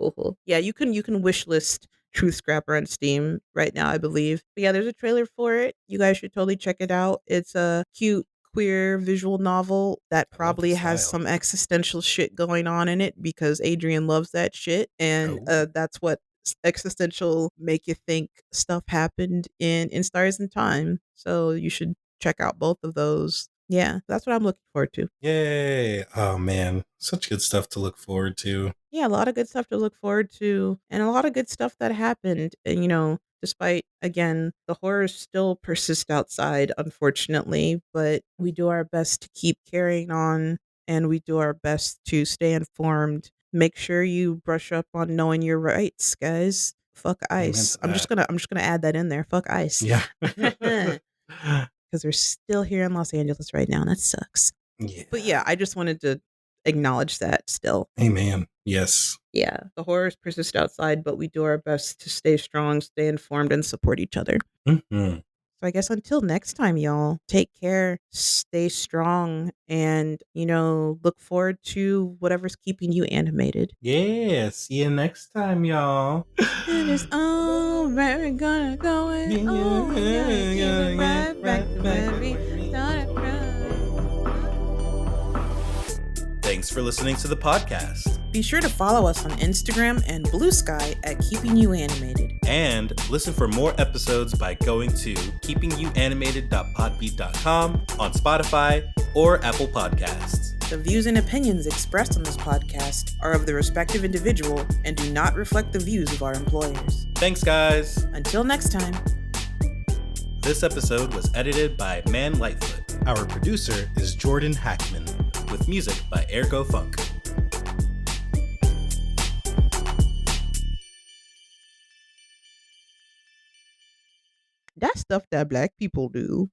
Yeah, you can wish list Truth Scrapper on Steam right now, I believe. But yeah, there's a trailer for it. You guys should totally check it out. It's a cute queer visual novel that I love the probably has style. some existential shit going on in it because Adrian loves that shit, and Oh. that's what existential make you think stuff happened in Stars and Time. So you should check out both of those. Yeah, that's what I'm looking forward to. Yay. Oh man. Such good stuff to look forward to. Yeah, a lot of good stuff to look forward to and a lot of good stuff that happened. And, despite, again, the horrors still persist outside, unfortunately, but we do our best to keep carrying on and we do our best to stay informed. Make sure you brush up on knowing your rights, guys. Fuck Amen ICE. to I'm just that. gonna I'm just gonna add that in there. Fuck ICE. Yeah. Because they're still here in Los Angeles right now, and that sucks. Yeah. But yeah, I just wanted to acknowledge that still. Amen. Yes. Yeah, the horrors persist outside, but we do our best to stay strong, stay informed, and support each other. Hmm. So I guess until next time, y'all, take care, stay strong, and, look forward to whatever's keeping you animated. Yeah. See you next time, y'all. It is over, we're gonna go it Yeah, on. We're gonna give it yeah, right back right to back where to we where we started from. Thanks for listening to the podcast. Be sure to follow us on Instagram and Blue Sky at Keeping You Animated. And listen for more episodes by going to keepingyouanimated.podbean.com on Spotify or Apple Podcasts. The views and opinions expressed on this podcast are of the respective individual and do not reflect the views of our employers. Thanks, guys. Until next time. This episode was edited by Man Lightfoot. Our producer is Jordan Hackman, with music by Ergo Funk. That's stuff that black people do.